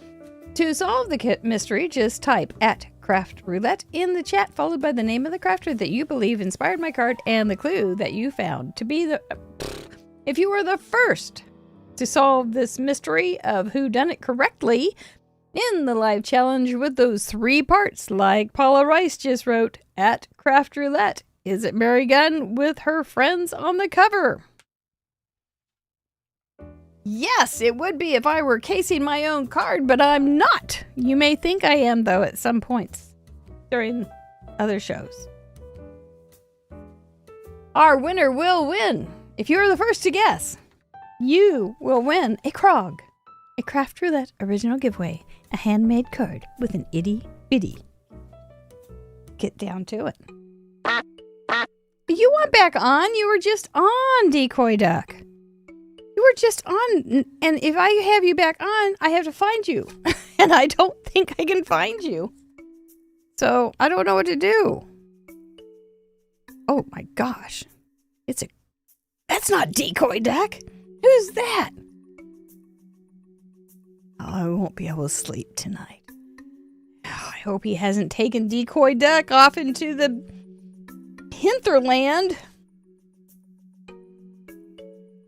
Speaker 1: To solve the mystery, just type @craftroulette in the chat, followed by the name of the crafter that you believe inspired my card and the clue that you found to be the... If you were the first to solve this mystery of Whodunit correctly in the live challenge with those 3 parts, like Paula Rice just wrote, @craftroulette, is it Mary Gunn with her friends on the cover? Yes, it would be if I were casing my own card, but I'm not. You may think I am, though, at some points during other shows. Our winner will win. If you're the first to guess, you will win a Krog, a Craft Roulette original giveaway, a handmade card with an itty bitty. Get down to it. You want back on? You were just on, Decoy Duck. You were just on, and if I have you back on, I have to find you. And I don't think I can find you. So I don't know what to do. Oh my gosh. That's not Decoy Duck. Who's that? Oh, I won't be able to sleep tonight. Oh, I hope he hasn't taken Decoy Duck off into the hinterland.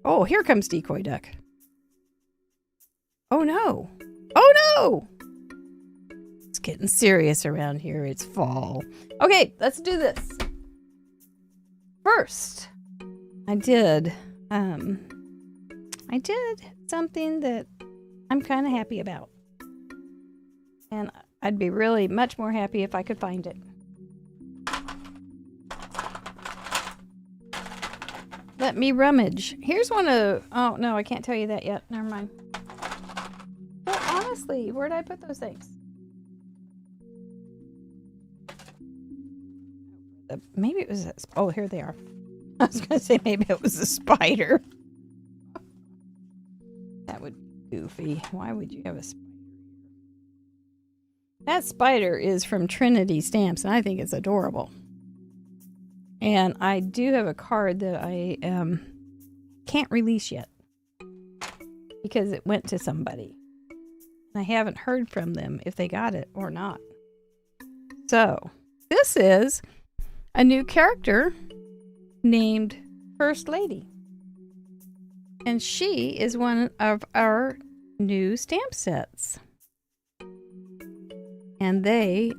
Speaker 1: Oh, here comes Decoy Duck. Oh no. Oh no! It's getting serious around here. It's fall. Okay, let's do this. First, I did something that I'm kind of happy about. And I'd be really much more happy if I could find it. Let me rummage. Here's one of... Oh, no, I can't tell you that yet. Never mind. Well, honestly, where did I put those things? Maybe it was... Oh, here they are. I was going to say maybe it was a spider. That would be goofy. Why would you have a spider? That spider is from Trinity Stamps, and I think it's adorable. And I do have a card that I can't release yet because it went to somebody. And I haven't heard from them if they got it or not. So, this is a new character named First Lady. And she is one of our new stamp sets. And they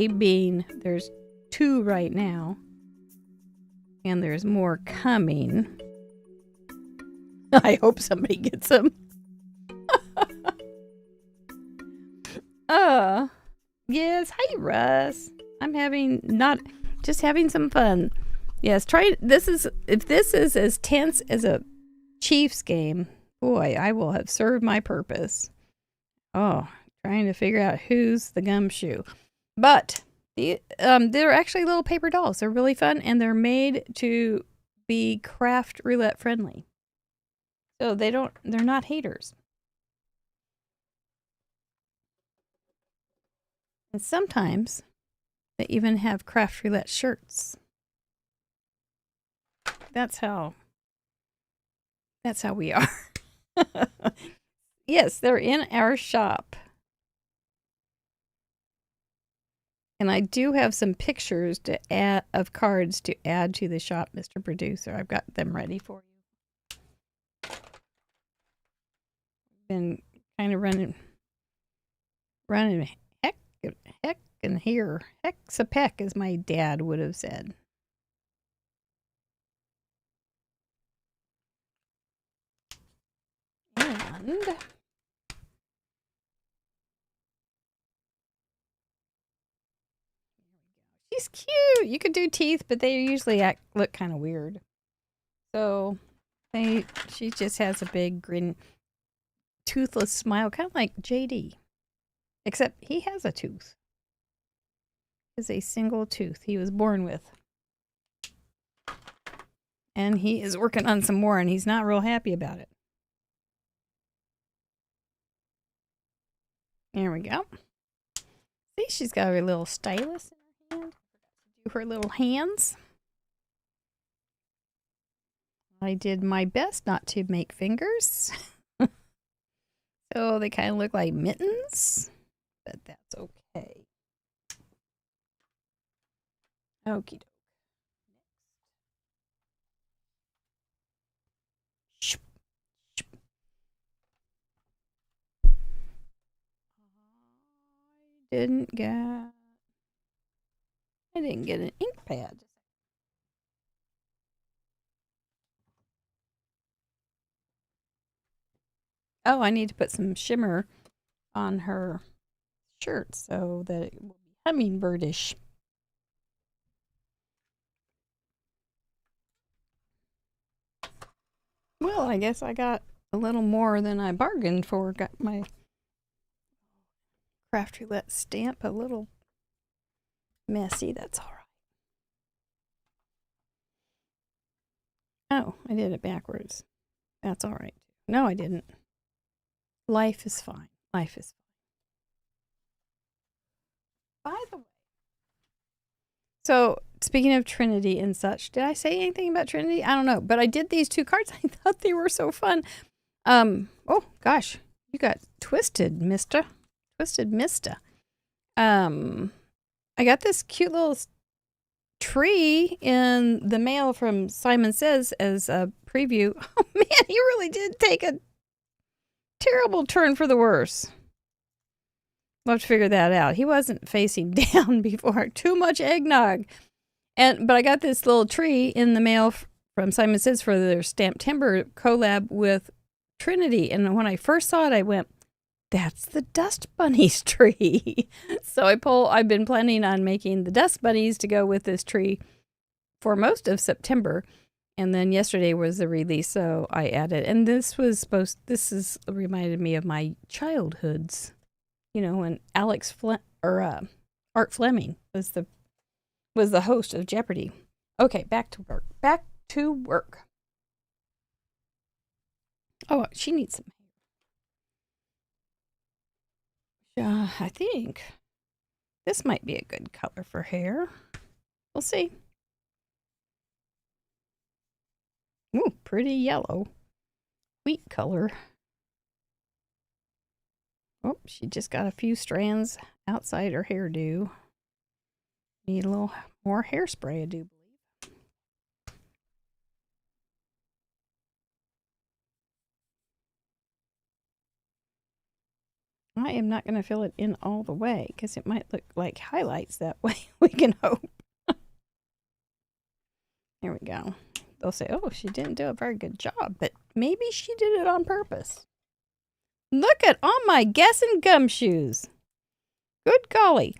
Speaker 1: being, there's 2 right now, and there's more coming. I hope somebody gets them. Yes, hi Russ. I'm having some fun. Yes, if this is as tense as a Chiefs game, boy, I will have served my purpose. Oh, trying to figure out who's the gumshoe. But they're actually little paper dolls. They're really fun, and they're made to be Craft Roulette friendly. So they're not haters. And sometimes they even have craft roulette shirts. That's how we are. Yes, they're in our shop. And I do have some pictures of cards to add to the shop, Mr. Producer. I've got them ready for you. Been kind of running heck and here. Heck's a peck, as my dad would have said. And she's cute. You could do teeth, but they usually look kind of weird. So she just has a big grin, toothless smile, kind of like JD. Except he has a tooth. It's a single tooth he was born with. And he is working on some more, and he's not real happy about it. There we go. See, she's got her little stylus in her hand. Do her little hands. I did my best not to make fingers. So they kind of look like mittens, but that's okay. Okie doke. I didn't get an ink pad. Oh, I need to put some shimmer on her shirt so that it will be hummingbirdish. Well, I guess I got a little more than I bargained for. Got my craft roulette stamp a little messy. That's all right. Oh, I did it backwards. That's all right. No, I didn't. Life is fine. Life is fine. By the way, so speaking of Trinity and such, did I say anything about Trinity? I don't know, but I did these two cards. I thought they were so fun. Oh gosh, you got twisted, Mister. Twisted Mister. I got this cute little tree in the mail from Simon Says as a preview. Oh man, he really did take a terrible turn for the worse. We'll have to figure that out. He wasn't facing down before. Too much eggnog. But I got this little tree in the mail from Simon Says for their Stamped Timber collab with Trinity. And when I first saw it, I went, that's the Dust Bunnies tree. So I've been planning on making the Dust Bunnies to go with this tree for most of September. And then yesterday was the release, so I added. And this reminded me of my childhoods. You know, when Art Fleming was the host of Jeopardy. Okay, back to work. Back to work. Oh, she needs some hair. I think this might be a good color for hair. We'll see. Ooh, pretty yellow. Wheat color. Oh, she just got a few strands outside her hairdo. Need a little more hairspray, I do believe. I am not going to fill it in all the way because it might look like highlights that way. We can hope. There we go. They'll say, oh, she didn't do a very good job, but maybe she did it on purpose. Look at all my guessing gumshoes. Good golly.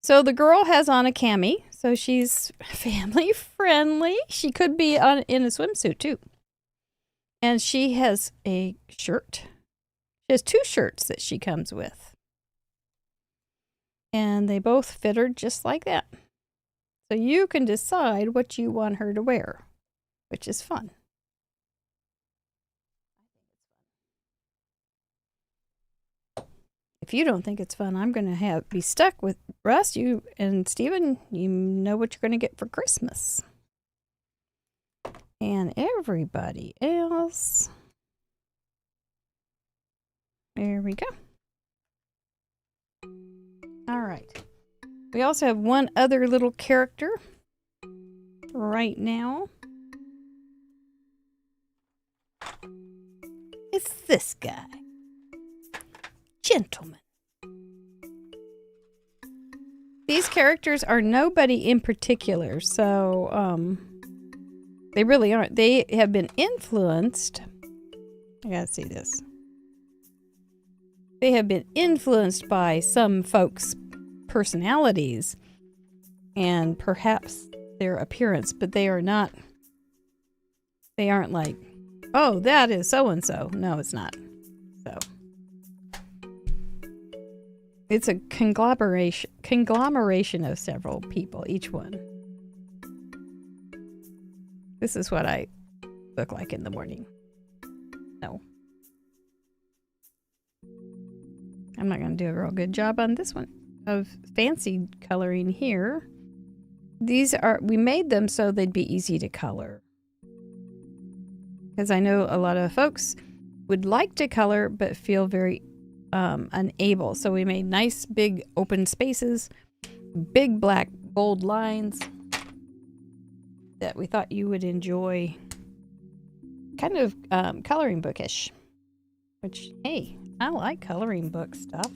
Speaker 1: So the girl has on a cami, so she's family friendly. She could be in a swimsuit too. And she has a shirt. She has two shirts that she comes with. And they both fit her just like that. So you can decide what you want her to wear, which is fun. if you don't think it's fun, I'm going to be stuck with Russ. You and Steven, you know what you're going to get for Christmas. And everybody else. There we go. All right. We also have one other little character right now. It's this guy. Gentleman. These characters are nobody in particular, so they really aren't. They have been influenced. I gotta see this. They have been influenced by some folks' personalities and perhaps their appearance, but they are not. They aren't like, oh, that is so and so. No, it's not. So it's a conglomeration of several people, each one. This is what I look like in the morning. No. I'm not going to do a real good job on this one of fancy coloring here. We made them so they'd be easy to color. Because I know a lot of folks would like to color but feel very unable. So we made nice big open spaces, big black bold lines that we thought you would enjoy. Kind of coloring bookish. Which, hey, I like coloring book stuff.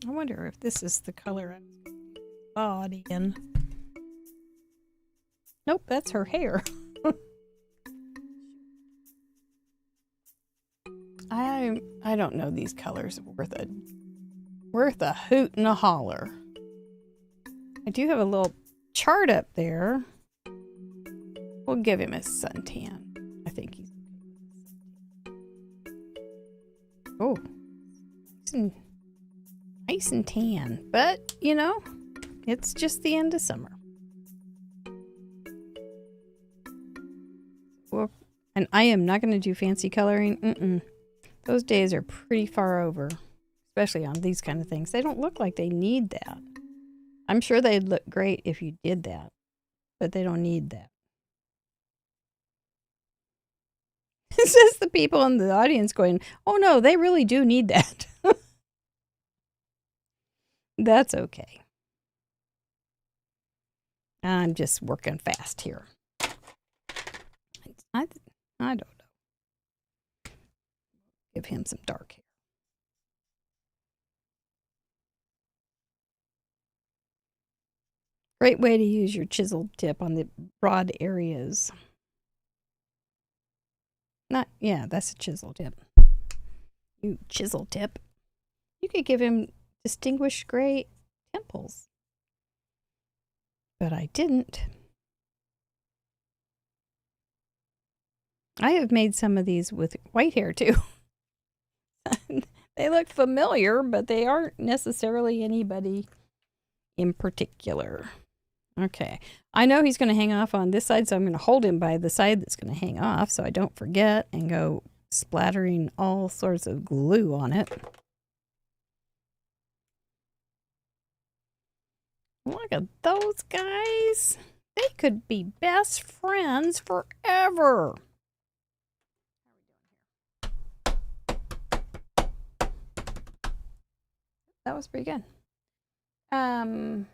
Speaker 1: I wonder if this is the color I'm body in. Nope, that's her hair. I don't know these colors worth a hoot and a holler. I do have a little chart up there. We'll give him a suntan. I think he's oh, nice and tan. But you know, it's just the end of summer. Well, and I am not going to do fancy coloring. Those days are pretty far over, especially on these kind of things. They don't look like they need that. I'm sure they'd look great if you did that, but they don't need that. It says the people in the audience going, oh no, they really do need that. That's okay. I'm just working fast here. I don't know. Give him some dark hair. Great way to use your chisel tip on the broad areas. That's a chisel tip. You chisel tip. You could give him distinguished gray temples. But I didn't. I have made some of these with white hair too. They look familiar, but they aren't necessarily anybody in particular. Okay. I know he's going to hang off on this side, so I'm going to hold him by the side that's going to hang off so I don't forget and go splattering all sorts of glue on it. Look at those guys. They could be best friends forever. That was pretty good. Okay,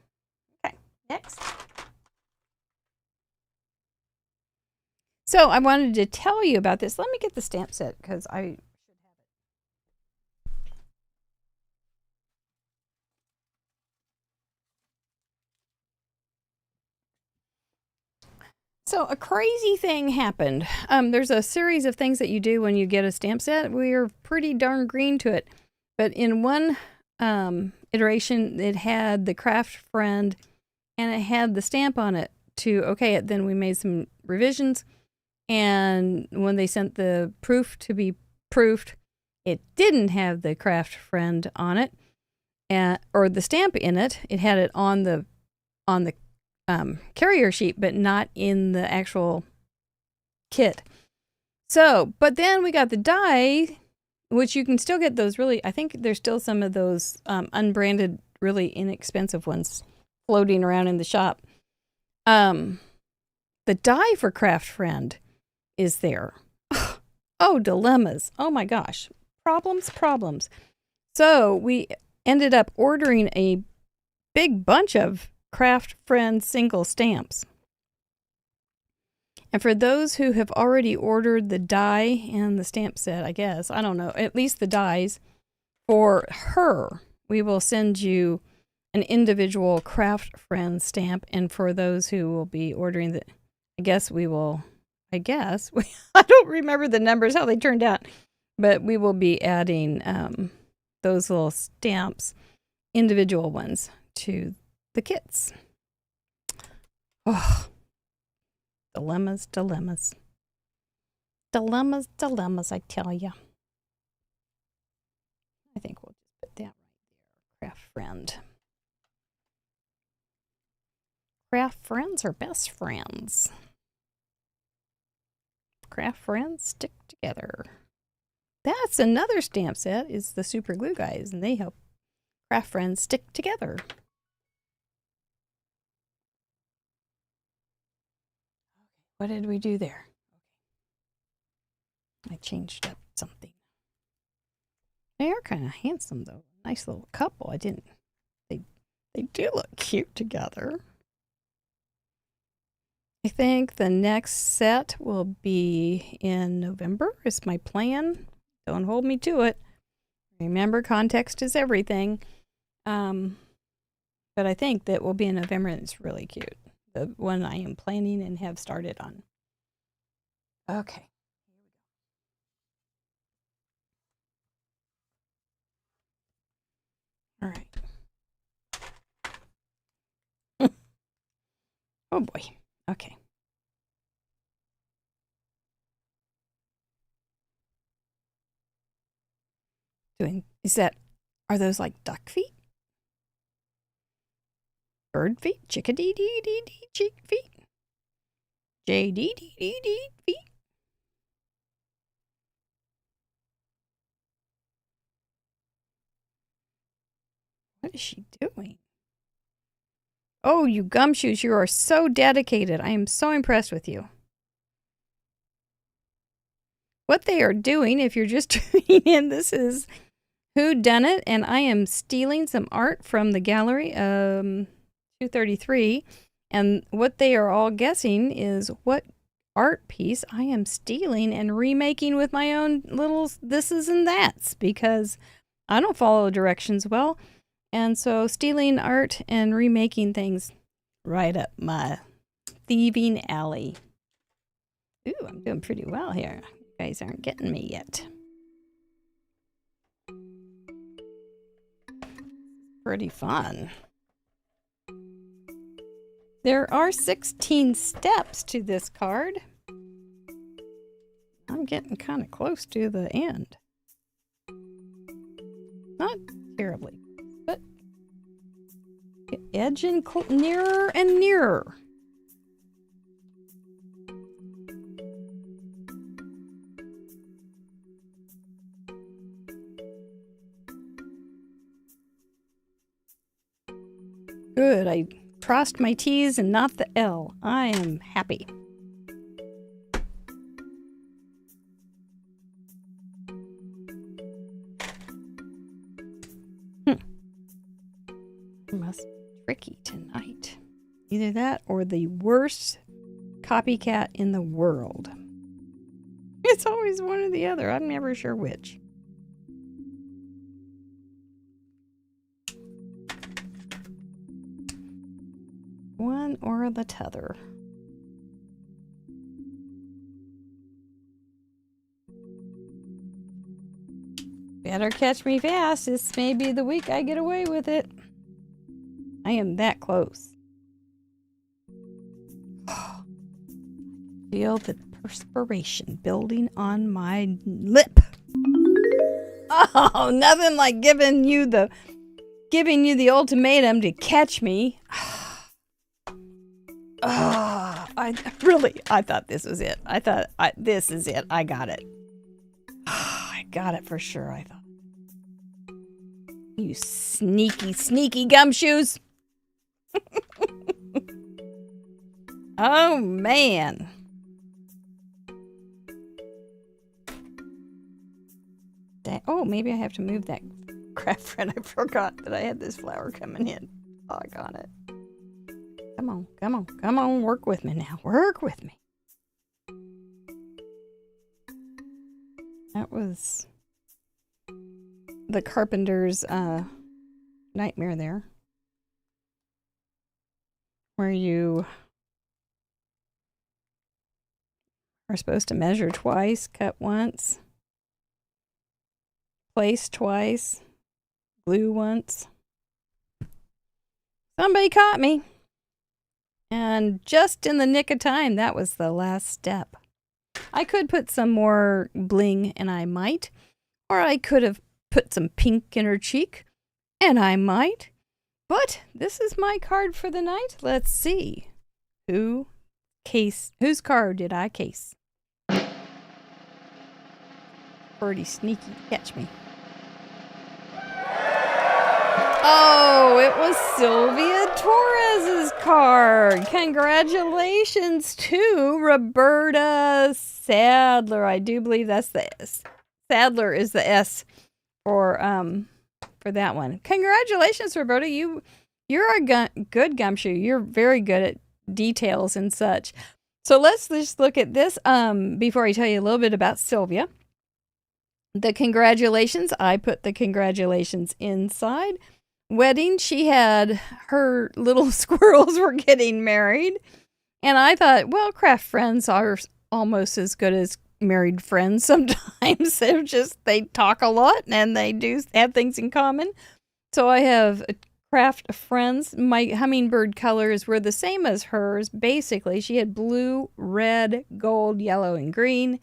Speaker 1: next. So I wanted to tell you about this. Let me get the stamp set because I should have it. So a crazy thing happened. There's a series of things that you do when you get a stamp set. We're pretty darn green to it. But in one iteration, it had the craft friend and it had the stamp on it to okay it. Then we made some revisions. And when they sent the proof to be proofed, it didn't have the craft friend on it, or the stamp in it. It had it on the carrier sheet, but not in the actual kit. So, but then we got the die, which you can still get those really, I think there's still some of those unbranded, really inexpensive ones floating around in the shop. The die for Craft Friend is there. Oh, dilemmas. Oh my gosh. Problems. So we ended up ordering a big bunch of Craft Friend single stamps. And for those who have already ordered the die and the stamp set, I guess, I don't know, at least the dies, for her, we will send you an individual Craft Friend stamp. And for those who will be ordering the, I don't remember the numbers, how they turned out, but we will be adding those little stamps, individual ones, to the kits. Oh, dilemmas, I tell you. I think we'll just put that right there. Craft Friend. Craft friends are best friends. Craft friends stick together. That's another stamp set, is the super glue guys, and they help craft friends stick together. What did we do there? I changed up something. They are kind of handsome though. Nice little couple. They do look cute together. I think the next set will be in November, is my plan. Don't hold me to it. Remember, context is everything. But I think that will be in November, and it's really cute. The one I am planning and have started on. Okay. All right. Oh boy. Okay. Are those like duck feet? Bird feet? Chickadee-dee-dee-dee chick feet? J-dee-dee-dee-dee feet? What is she doing? Oh, you gumshoes, you are so dedicated. I am so impressed with you. What they are doing, if you're just tuning in, this is Whodunit, and I am stealing some art from the gallery 233. And what they are all guessing is what art piece I am stealing and remaking with my own little thises and that's, because I don't follow directions well. And so stealing art and remaking things, right up my thieving alley. Ooh, I'm doing pretty well here. You guys aren't getting me yet. Pretty fun. There are 16 steps to this card. I'm getting kind of close to the end. Not terribly, but edging nearer and nearer. Good, I crossed my T's and not the L. I am happy. Must be tricky tonight. Either that or the worst copycat in the world. It's always one or the other. I'm never sure which. One or the t'other. Better catch me fast. This may be the week I get away with it. I am that close. Feel the perspiration building on my lip. Oh, nothing like giving you the ultimatum to catch me. I thought this was it. This is it. I got it. I got it for sure, I thought. You sneaky, sneaky gumshoes. Oh, man. Oh, maybe I have to move that craft friend. I forgot that I had this flower coming in. Oh, I got it. Come on, come on, come on. Work with me now. Work with me. That was the carpenter's nightmare there. Where you are supposed to measure twice, cut once, place twice, glue once. Somebody caught me. And just in the nick of time, that was the last step. I could put some more bling, and I might. Or I could have put some pink in her cheek, and I might. But this is my card for the night. Let's see. Whose card did I case? Pretty sneaky. Catch me. Oh, it was Sylvia Torres's card. Congratulations to Roberta Sadler. I do believe that's the S. Sadler is the S for that one. Congratulations, Roberta. You're a good gumshoe. You're very good at details and such. So let's just look at this before I tell you a little bit about Sylvia. The congratulations. I put the congratulations inside. Wedding, she had her little squirrels were getting married. And I thought, well, craft friends are almost as good as married friends sometimes. They talk a lot and they do have things in common. So I have craft friends. My hummingbird colors were the same as hers. Basically, she had blue, red, gold, yellow, and green.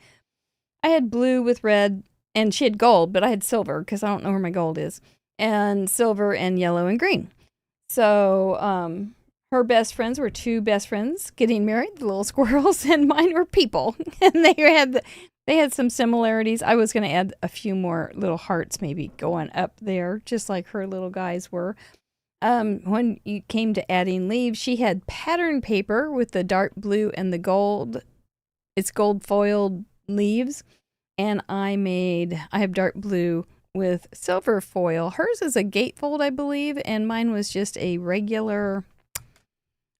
Speaker 1: I had blue with red, and she had gold, but I had silver because I don't know where my gold is. And silver and yellow and green. So her best friends were two best friends getting married, the little squirrels, and mine were people. And they had some similarities. I was going to add a few more little hearts maybe going up there, just like her little guys were. When you came to adding leaves, she had pattern paper with the dark blue and the gold. It's gold foiled leaves. And I have dark blue with silver foil. Hers is a gatefold, I believe, and mine was just a regular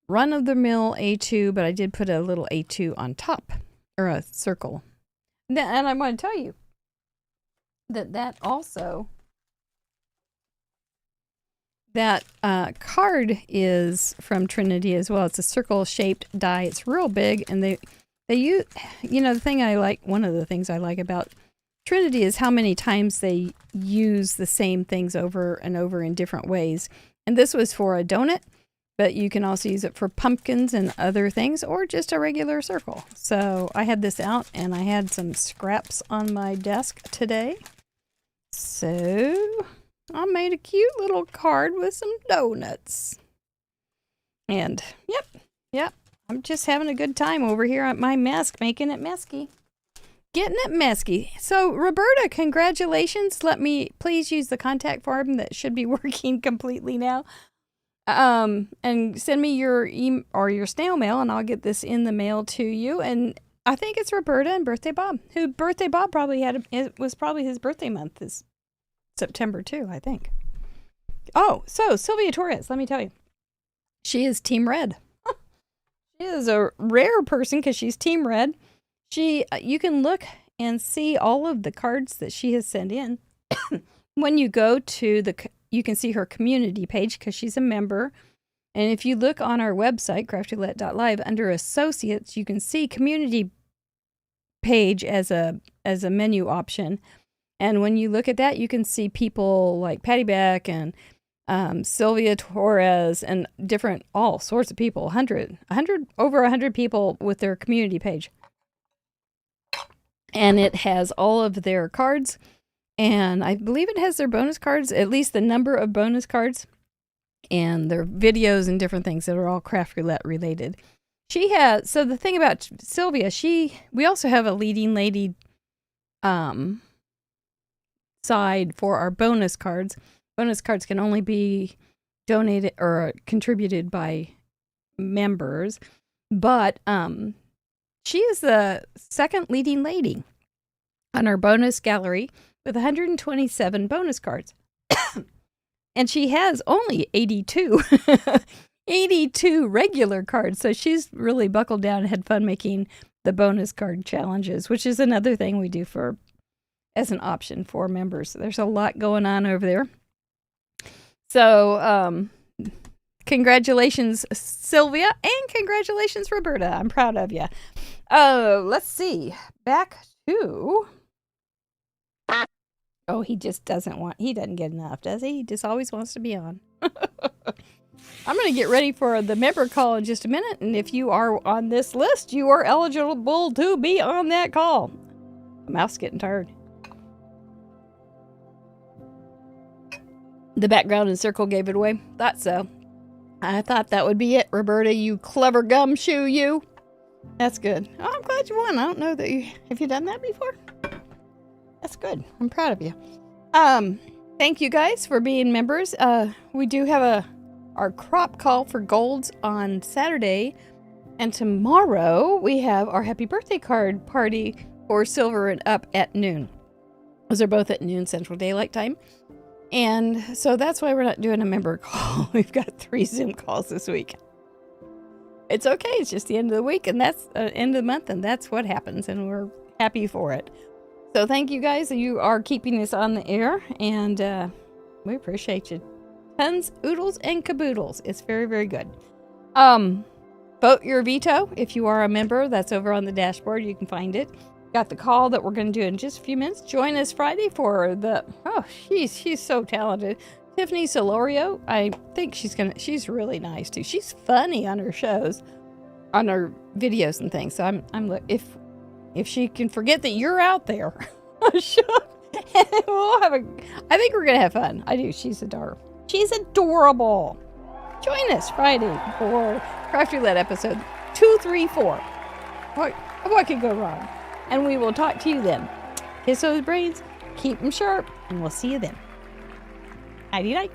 Speaker 1: run-of-the-mill A2, but I did put a little A2 on top, or a circle. And I'm going to tell you that also, that card is from Trinity as well. It's a circle-shaped die. It's real big, and they use, one of the things I like about Trinity is how many times they use the same things over and over in different ways. And this was for a donut, but you can also use it for pumpkins and other things, or just a regular circle. So I had this out, and I had some scraps on my desk today. So I made a cute little card with some donuts. And yep, I'm just having a good time over here at my mask, making it mesky. Getting it mesky. So, Roberta, congratulations. Let me please use the contact form that should be working completely now. And send me your email or your snail mail, and I'll get this in the mail to you. And I think it's Roberta and Birthday Bob, who Birthday Bob it was probably his birthday month is September too, I think. Oh, so Sylvia Torres, let me tell you. She is Team Red. She is a rare person because she's Team Red. You can look and see all of the cards that she has sent in. When you go to you can see her community page because she's a member. And if you look on our website, craftyroulette.live, under associates, you can see community page as a menu option. And when you look at that, you can see people like Patty Beck and Sylvia Torres and all sorts of people, over 100 people with their community page. And it has all of their cards, and I believe it has their bonus cards, at least the number of bonus cards, and their videos and different things that are all Craft Roulette related. She has, so the thing about Sylvia, we also have a leading lady side for our bonus cards. Bonus cards can only be donated or contributed by members, but she is the second leading lady on our bonus gallery with 127 bonus cards. And she has only 82 82 regular cards. So she's really buckled down and had fun making the bonus card challenges, which is another thing we do as an option for members. There's a lot going on over there. So, congratulations, Sylvia, and congratulations, Roberta. I'm proud of you. Let's see. Back to... Oh, he doesn't get enough, does he? He just always wants to be on. I'm going to get ready for the member call in just a minute, and if you are on this list, you are eligible to be on that call. My mouth's getting tired. The background and circle gave it away. Thought so. I thought that would be it, Roberta, you clever gumshoe, you. That's good. Oh, I'm glad you won. I don't know that have you done that before? That's good. I'm proud of you. Thank you guys for being members. We do have our crop call for golds on Saturday, and tomorrow we have our happy birthday card party for silver and up at noon. Those are both at noon Central Daylight Time. And so that's why we're not doing a member call. We've got 3 Zoom calls this week. It's okay. It's just the end of the week, and that's end of the month, and that's what happens, and we're happy for it. So thank you guys. You are keeping us on the air, and we appreciate you. Tons, oodles, and caboodles. It's very, very good. Vote your veto if you are a member. That's over on the dashboard. You can find it. Got the call that we're going to do in just a few minutes. Join us Friday for she's so talented. Tiffany Solorio. I think she's really nice too. She's funny on her shows, on her videos and things. So if she can forget that you're out there, I think we're going to have fun. I do. She's adorable. She's adorable. Join us Friday for Craft Roulette episode 234. What could go wrong? And we will talk to you then. Kiss those brains, keep them sharp, and we'll see you then. Nighty night.